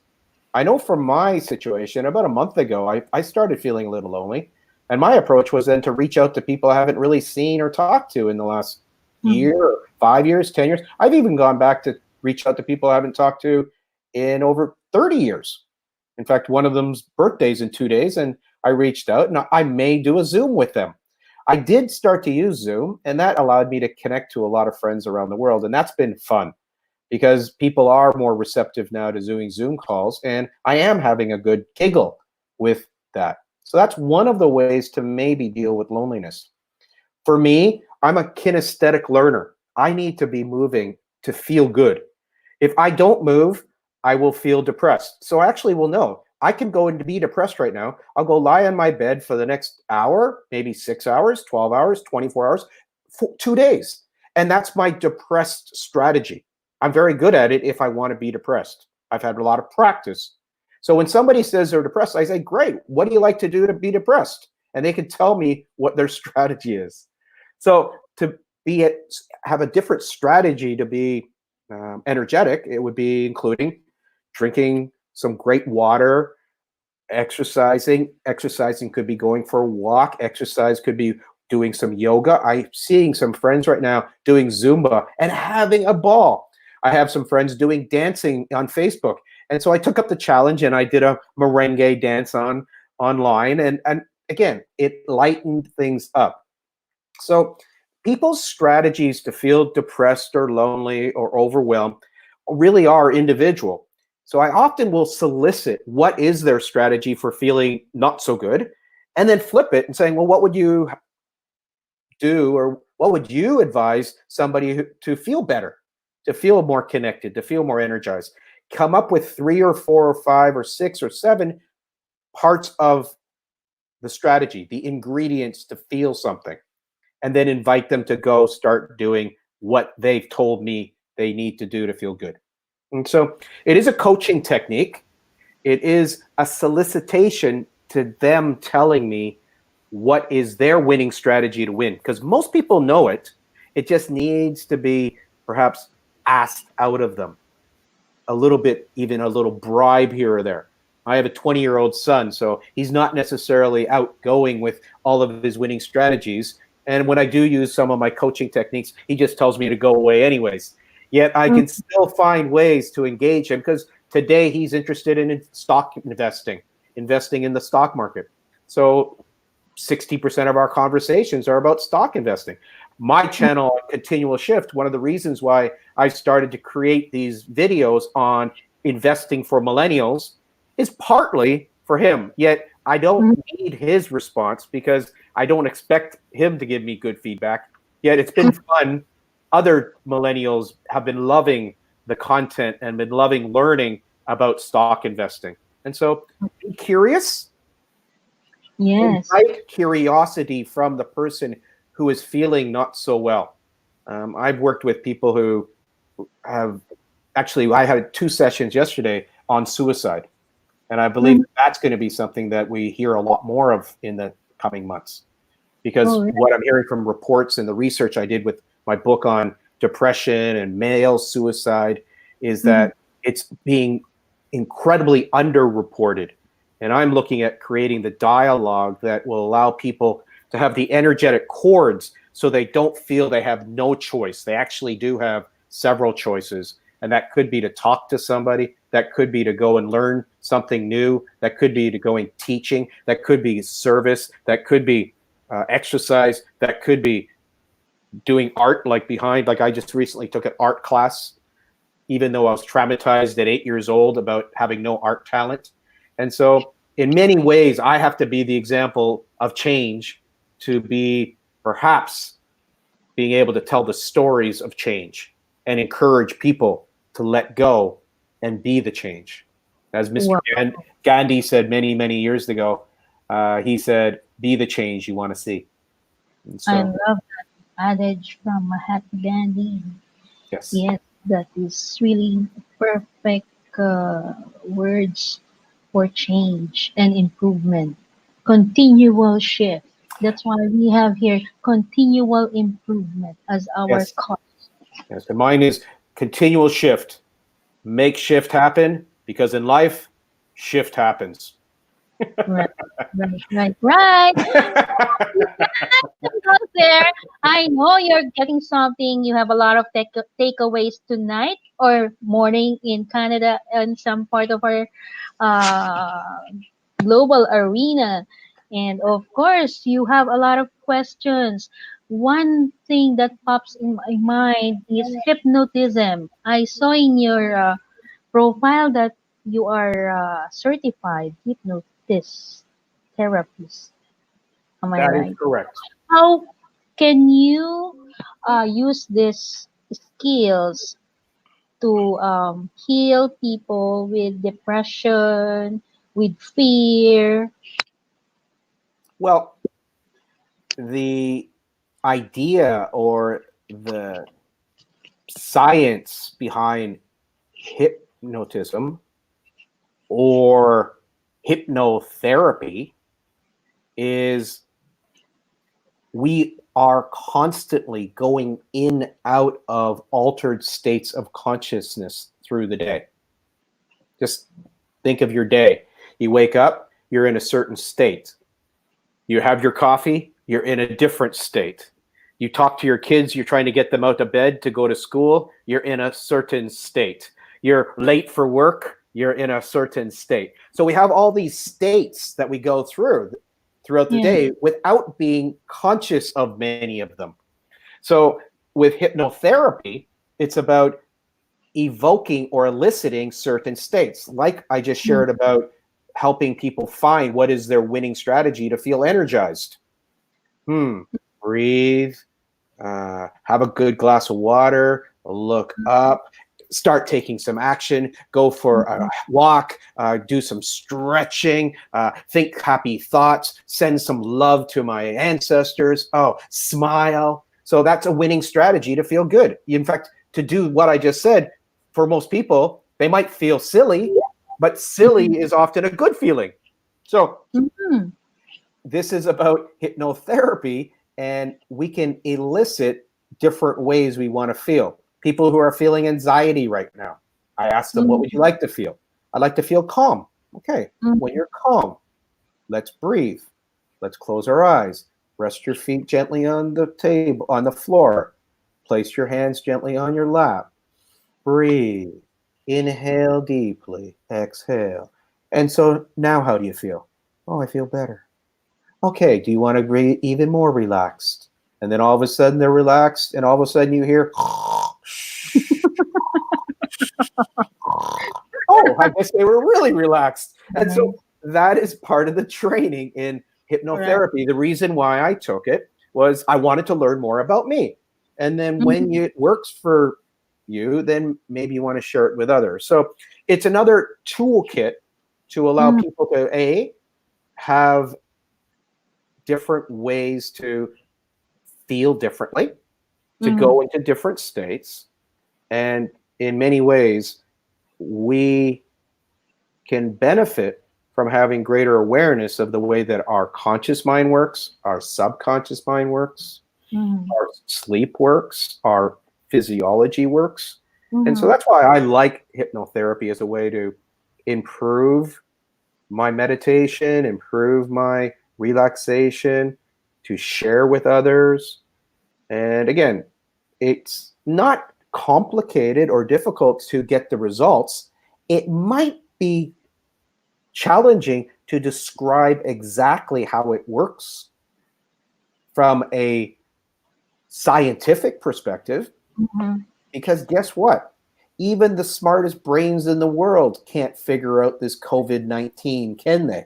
I know from my situation, about a month ago, I started feeling a little lonely. And my approach was then to reach out to people I haven't really seen or talked to in the last year, or 5 years, 10 years. I've even gone back to reach out to people I haven't talked to in over 30 years. In fact, one of them's birthday's in 2 days, and I reached out, and I may do a Zoom with them. I did start to use Zoom, and that allowed me to connect to a lot of friends around the world, and that's been fun because people are more receptive now to doing Zoom calls, and I am having a good giggle with that. So that's one of the ways to maybe deal with loneliness. For me, I'm a kinesthetic learner. I need to be moving to feel good. If I don't move, I will feel depressed. So I actually will know. I can go and be depressed right now. I'll go lie on my bed for the next hour, maybe 6 hours, 12 hours, 24 hours, for 2 days. And that's my depressed strategy. I'm very good at it if I want to be depressed. I've had a lot of practice. So when somebody says they're depressed, I say, great, what do you like to do to be depressed? And they can tell me what their strategy is. So to have a different strategy to be energetic, it would be including drinking some great water, exercising. Exercising could be going for a walk. Exercise could be doing some yoga. I'm seeing some friends right now doing Zumba and having a ball. I have some friends doing dancing on Facebook. And so I took up the challenge and I did a merengue dance online. And again, it lightened things up. So people's strategies to feel depressed or lonely or overwhelmed really are individual. So I often will solicit what is their strategy for feeling not so good, and then flip it and saying, well, what would you do, or what would you advise somebody to feel better, to feel more connected, to feel more energized? Come up with 3 or 4 or 5 or 6 or 7 parts of the strategy, the ingredients to feel something, and then invite them to go start doing what they've told me they need to do to feel good. And so it is a coaching technique. It is a solicitation to them telling me what is their winning strategy to win. Because most people know it. It just needs to be perhaps asked out of them a little bit, even a little bribe here or there. I have a 20-year-old son, so he's not necessarily outgoing with all of his winning strategies. And when I do use some of my coaching techniques, he just tells me to go away anyways. Yet I can still find ways to engage him because today he's interested in stock investing in the stock market. So 60% of our conversations are about stock investing. my channel, Continual Shift, one of the reasons why I started to create these videos on investing for millennials is partly for him. Yet I don't need his response because I don't expect him to give me good feedback. Yet it's been fun. Other millennials have been loving the content and been loving learning about stock investing. And so be curious. Yes. Invite curiosity from the person who is feeling not so well. I've worked with people who have actually, I had 2 sessions yesterday on suicide. And I believe that's going to be something that we hear a lot more of in the coming months. Because what I'm hearing from reports and the research I did with my book on depression and male suicide is that it's being incredibly underreported. And I'm looking at creating the dialogue that will allow people to have the energetic chords so they don't feel they have no choice. They actually do have several choices. And that could be to talk to somebody. That could be to go and learn something new. That could be to go and teaching. That could be service. That could be exercise. That could be doing art, like I just recently took an art class, even though I was traumatized at 8 years old about having no art talent. And so in many ways, I have to be the example of change to be perhaps being able to tell the stories of change and encourage people to let go and be the change. As Mr. Gandhi said many, many years ago, he said, be the change you want to see. So, I love that adage from Mahatma Gandhi. Yes. Yes, that is really perfect words for change and improvement. Continual shift. That's why we have here continual improvement as our Yes. cause. Yes. And mine is continual shift. Make shift happen, because in life, shift happens. Right, right. Out there, I know you're getting something. You have a lot of takeaways tonight or morning in Canada and some part of our uh, global arena. And of course, you have a lot of questions. One thing that pops in my mind is hypnotism. I saw in your profile that you are certified hypnotist therapist. Am I That is right? correct. How can you use these skills to heal people with depression, with fear? Well, the idea or the science behind hypnotism or hypnotherapy is we are constantly going in out of altered states of consciousness through the day. Just think of your day. You wake up, you're in a certain state. You have your coffee, you're in a different state. You talk to your kids, you're trying to get them out of bed to go to school, you're in a certain state. You're late for work, you're in a certain state. So we have all these states that we go throughout the Yeah. day without being conscious of many of them. So with hypnotherapy, it's about evoking or eliciting certain states. Like I just shared about helping people find what is their winning strategy to feel energized. Breathe, have a good glass of water, look up, start taking some action, go for a walk, do some stretching, think happy thoughts, send some love to my ancestors, smile. So that's a winning strategy to feel good. In fact, to do what I just said, for most people, they might feel silly, but silly is often a good feeling. So this is about hypnotherapy, and we can elicit different ways we want to feel. People who are feeling anxiety right now, I ask them, what would you like to feel? I'd like to feel calm. Okay, when you're calm, let's breathe. Let's close our eyes. Rest your feet gently on the table, on the floor. Place your hands gently on your lap. Breathe. Inhale deeply. Exhale. And so now how do you feel? Oh, I feel better. Okay, do you want to be even more relaxed? and then all of a sudden they're relaxed, and all of a sudden you hear, oh, I guess they were really relaxed. And so that is part of the training in Correct. hypnotherapy. The reason why I took it was I wanted to learn more about me. And then when Mhm. it works for you, then maybe you want to share it with others. So it's another toolkit to allow Mhm. people to have different ways to feel differently, to Mhm. go into different states. And in many ways, we can benefit from having greater awareness of the way that our conscious mind works, our subconscious mind works, Mhm. our sleep works, our physiology works. And so Mhm. that's why I like hypnotherapy as a way to improve my meditation, improve my relaxation, to share with others. And again, it's not complicated or difficult to get the results. It might be challenging to describe exactly how it works from a scientific perspective, Mhm. because guess what? Even the smartest brains in the world can't figure out this COVID-19, can they?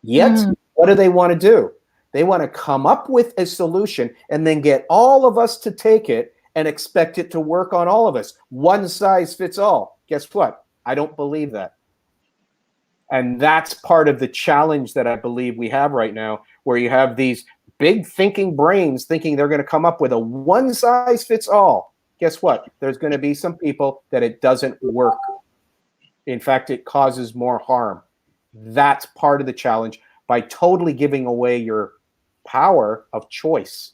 Yet, Mhm. what do they want to do? They want to come up with a solution and then get all of us to take it and expect it to work on all of us. One size fits all. Guess what? I don't believe that. And that's part of the challenge that I believe we have right now, where you have these big thinking brains thinking they're going to come up with a one size fits all. Guess what? There's going to be some people that it doesn't work. In fact, it causes more harm. That's part of the challenge by totally giving away your power of choice.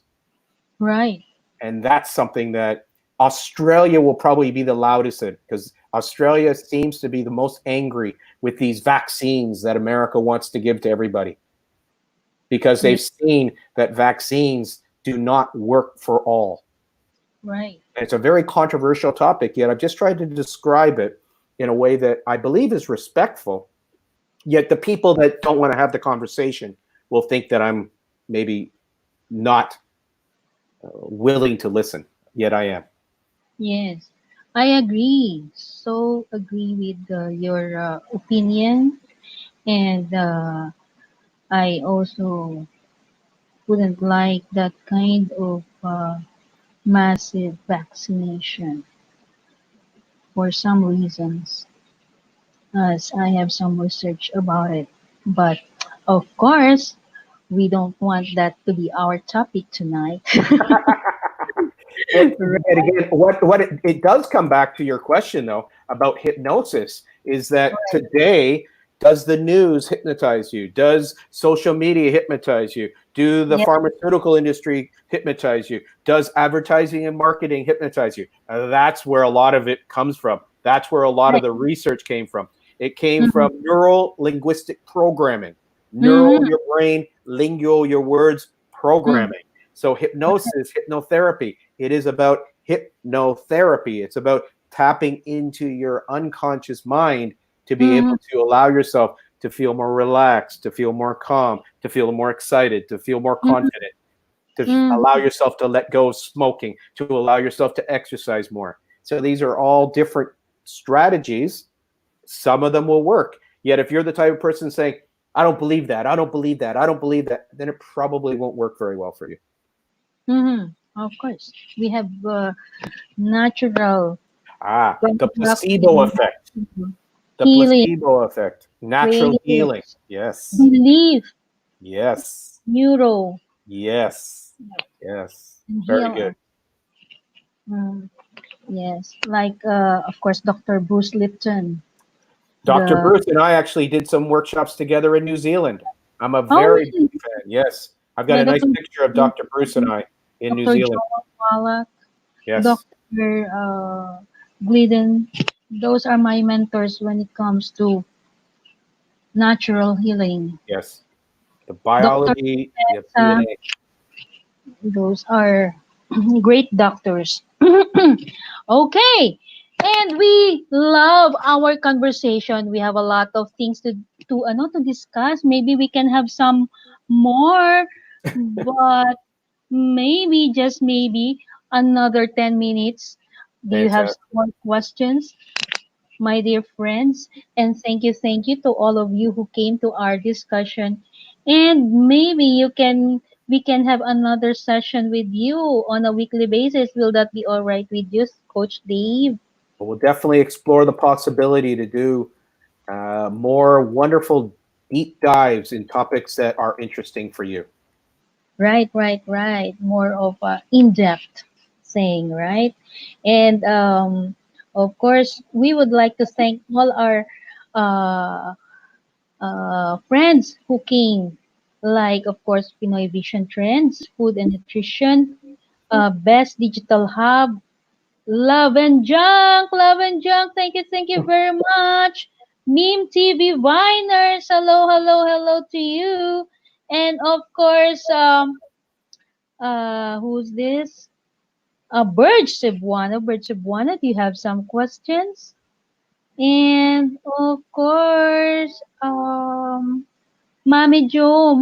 Right. And that's something that Australia will probably be the loudest in, because Australia seems to be the most angry with these vaccines that America wants to give to everybody, because Yeah. they've seen that vaccines do not work for all. Right. And it's a very controversial topic, yet I've just tried to describe it in a way that I believe is respectful. Yet the people that don't want to have the conversation will think that I'm maybe not willing to listen. Yet I am. Yes. I agree. So agree with your opinion, and I also wouldn't like that kind of massive vaccination for some reasons, as I have some research about it. But of course, we don't want that to be our topic tonight. Yet, yet Right. again, what it does come back to your question though about hypnosis is that today, does the news hypnotize you? Does social media hypnotize you? Do the Yeah. pharmaceutical industry hypnotize you? Does advertising and marketing hypnotize you? That's where a lot of it comes from. That's where a lot of Right. the research came from. It came Mhm. from neural linguistic programming, neural Mhm. your brain, lingual your words Mhm. programming. So hypnosis, hypnotherapy, it is about hypnotherapy. It's about tapping into your unconscious mind to be able Mhm. to allow yourself to feel more relaxed, to feel more calm, to feel more excited, to feel more Mhm. confident, to Mhm. allow yourself to let go of smoking, to allow yourself to exercise more. So these are all different strategies. Some of them will work. Yet if you're the type of person saying, I don't believe that, I don't believe that, I don't believe that, then it probably won't work very well for you. Mhm. Of course, we have natural The placebo constructing effect. The healing, placebo effect. Natural healing. creative, Yes. belief, Yes. neuro, Yes. Yes. and Very heal good. us. Mm, yes, like of course, Dr. Bruce Lipton. Dr. The Bruce and I actually did some workshops together in New Zealand. I'm a oh very really? big fan. Yes. I've got Yeah, a nice Dr. picture of Dr. Bruce and I in New Dr. Zealand. Joel Wallach, Yes. Dr. Glidden. Those are my mentors when it comes to natural healing. Yes. The Dr. biology, the Sa, DNA. those are great doctors. Okay. And we love our conversation. We have a lot of things to discuss. Maybe we can have some more, but maybe, just maybe, another 10 minutes. Do you have some Fantastic. more questions, my dear friends? And thank you to all of you who came to our discussion. And maybe we can have another session with you on a weekly basis. Will that be all right with you, Coach Dave? We'll definitely explore the possibility to do more wonderful deep dives in topics that are interesting for you. Right. More of a in-depth saying, right? And of course, we would like to thank all our uh, friends who came, like, of course, Pinoy Vision Trends, Food and Nutrition, Best Digital Hub, Love and Junk, thank you very much. Meme TV Viners, hello to you. And of course, who's this? Bird Cebuana, do you have some questions? And of course, Mommy Joe,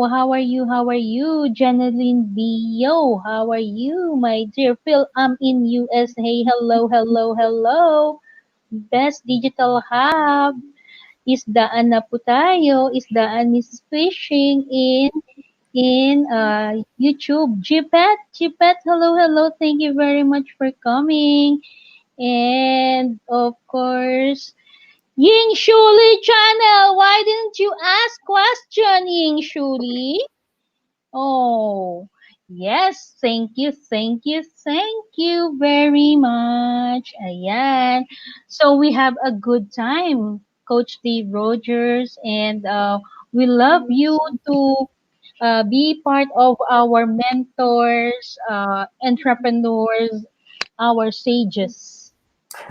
how are you? How are you? Janeline Bio, how are you? My dear Phil, I'm in USA. Hello. Best Digital Hub. Isdaan na po tayo. Isdaan is fishing in YouTube. Gpet, hello. Thank you very much for coming. And of course, Ying Shuli channel. Why didn't you ask question, Ying Shuli? Oh, yes. Thank you very much. Ayan. So we have a good time, Coach Steve Rogers, and we love you to be part of our mentors, entrepreneurs, our sages.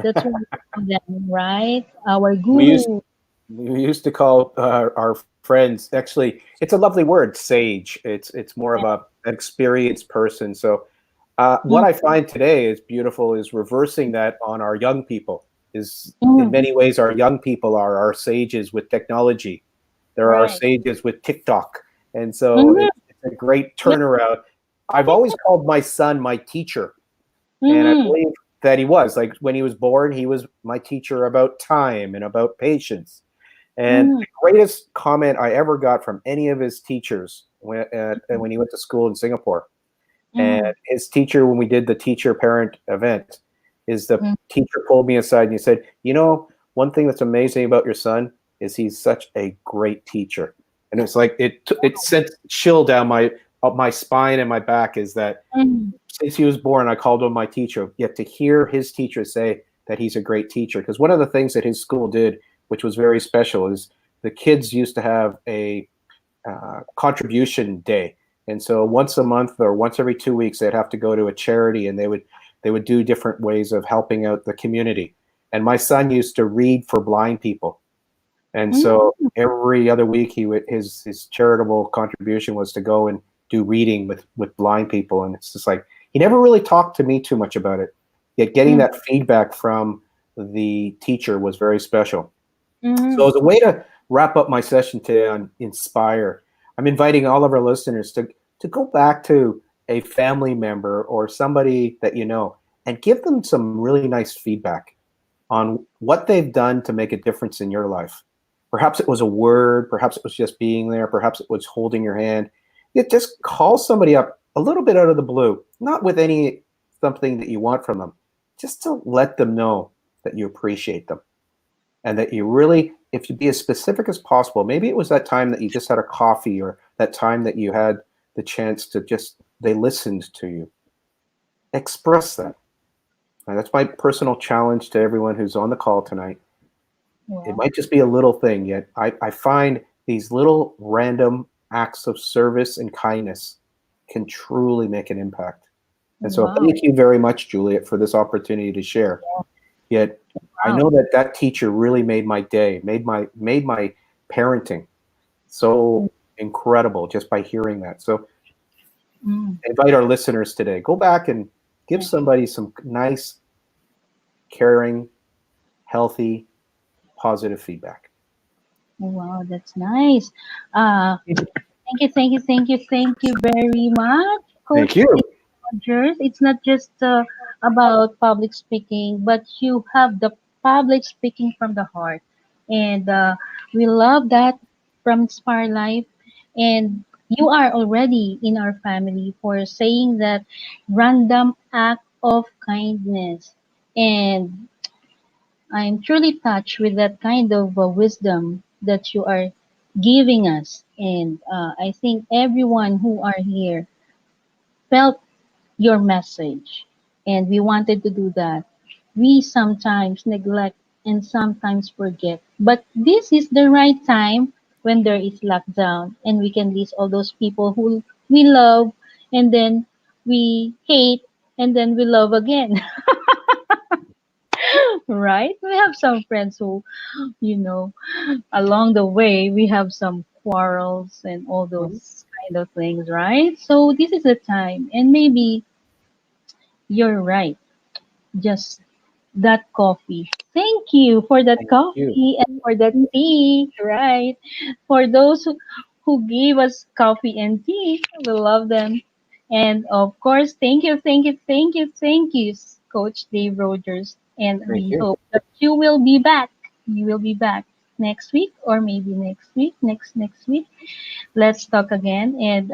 That's what we call them, right? Our We used guru. we used to call our friends, actually, it's a lovely word, sage. It's more of a an experienced person. So what Mm, I find today is beautiful is reversing that on our young people. Is in mm, many ways our young people are our sages with technology. There are right. sages with TikTok, and so Mm, it's a great yep. turnaround. I've always called my son my teacher, and I Mm, believe that he was, like, when he was born, he was my teacher about time and about patience. And mm, the greatest comment I ever got from any of his teachers when he went to school in Singapore, and mm, his teacher, when we did the teacher parent event, is the mm, teacher pulled me aside and he said, one thing that's amazing about your son is he's such a great teacher. And it's like it sent chill down my up my spine and my back, is that mm, since he was born, I called him my teacher. Yet to hear his teacher say that he's a great teacher, because one of the things that his school did, which was very special, is the kids used to have a contribution day, and so once a month or once every 2 weeks, they'd have to go to a charity, and they would do different ways of helping out the community. And my son used to read for blind people, and so mm, every other week he would his charitable contribution was to go and do reading with blind people. And it's just like he never really talked to me too much about it. Yet getting mm, that feedback from the teacher was very special. So mm, as a way to wrap up my session today on Inspire, I'm inviting all of our listeners to go back to a family member or somebody that you know and give them some really nice feedback on what they've done to make a difference in your life. Perhaps it was a word, perhaps it was just being there, perhaps it was holding your hand. You just call somebody up a little bit out of the blue, not with any something that you want from them, just to let them know that you appreciate them and that you really, if you be as specific as possible, maybe it was that time that you just had a coffee or that time that you had the chance to just, they listened to you. Express that. And that's my personal challenge to everyone who's on the call tonight. It wow, might just be a little thing, yet I find these little random acts of service and kindness can truly make an impact. And so wow, thank you very much, Juliet, for this opportunity to share. Yet I wow. know that that teacher really made my day, made my parenting so incredible just by hearing that. So Mm, I invite our listeners today, go back and give yeah. somebody some nice, caring, healthy, positive feedback. Wow, that's nice. Thank Thank you very much, Thank Coach you. Rogers. It's not just about public speaking, but you have the public speaking from the heart. And we love that from Inspire Life. And you are already in our family for saying that random act of kindness. And I'm truly touched with that kind of wisdom that you are giving us. And I think everyone who are here felt your message. And we wanted to do that. We sometimes neglect and sometimes forget. But this is the right time when there is lockdown and we can list all those people who we love and then we hate and then we love again. Right? We have some friends who, you know, along the way we have some quarrels and all Mhm. those kind of things, right? So this is the time, and maybe you're right. Just that coffee. Thank you for that Thank you. coffee and for that tea, right? For those who gave us coffee and tea, we love them. And of course, thank you, Coach Dave Rogers. And Thank we you. hope that you will be back. You will be back next week or maybe next week, next week. Let's talk again. And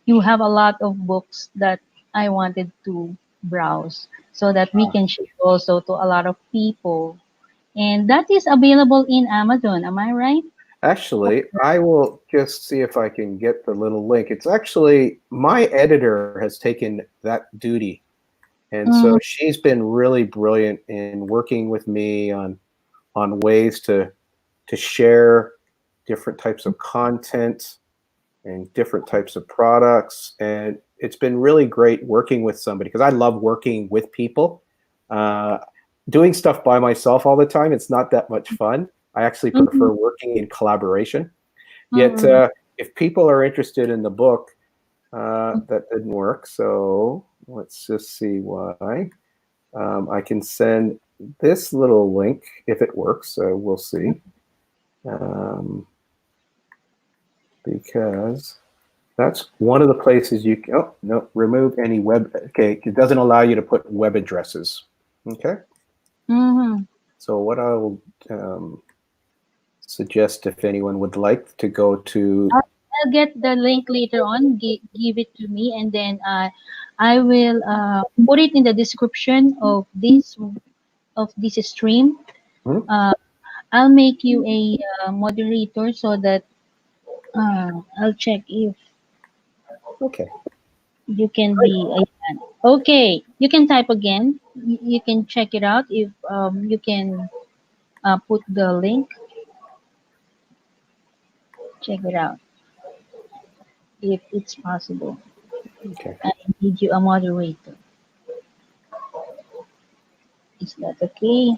you have a lot of books that I wanted to browse so that we Uh, can share also to a lot of people. And that is available in Amazon. Am I right? Actually, I will just see if I can get the little link. It's actually my editor has taken that duty. And so Mm, she's been really brilliant in working with me on ways to share different types of content and different types of products. And it's been really great working with somebody because I love working with people. Uh, Doing stuff by myself all the time, it's not that much fun. I actually mm, prefer working in collaboration. Yet, mm, if people are interested in the book, that didn't work. So let's just see why. I can send this little link if it works. We'll see. Um, because that's one of the places you can, oh, no, remove any web. Okay, it doesn't allow you to put web addresses. Okay, mm. so what I will suggest if anyone would like to go to, I'll get the link later on. Give it to me, and then I will put it in the description of this stream. hmm, Uh, I'll make you a moderator so that I'll check if okay, you can be a fan. Okay, you can type again. You can check it out if you can put the link. Check it out if it's possible. okay, I need you a moderator. Is that okay?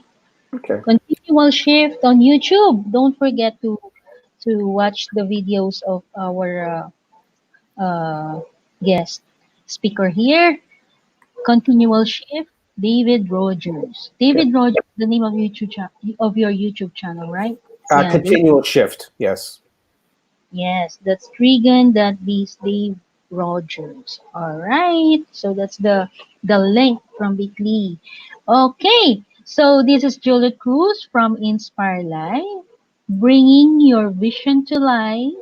okay, Continual shift on YouTube. Don't forget to watch the videos of our guest speaker here. Continual shift. David Rogers. okay. David Rogers, the name of of your YouTube channel, right? Yeah, Continual shift. Yes. yes, that's Trigan, that beats Dave Rogers. All right, so that's the link from Bitly. Okay, so this is Juliet Cruz from Inspire Life, bringing your vision to life,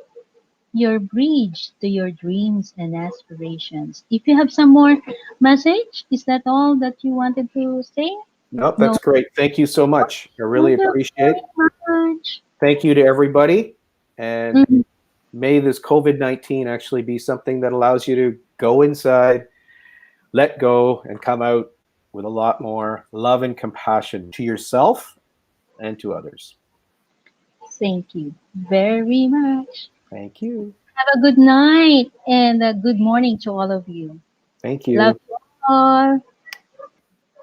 your bridge to your dreams and aspirations. If you have some more message, is that all that you wanted to say? Nope, No. that's great. Thank you so much. I really Thank you appreciate. very much. Thank you to everybody, and Mhm. may this COVID-19 actually be something that allows you to go inside, let go, and come out with a lot more love and compassion to yourself and to others. Thank you very much. Thank you. Have a good night and a good morning to all of you. Thank Love you. you all.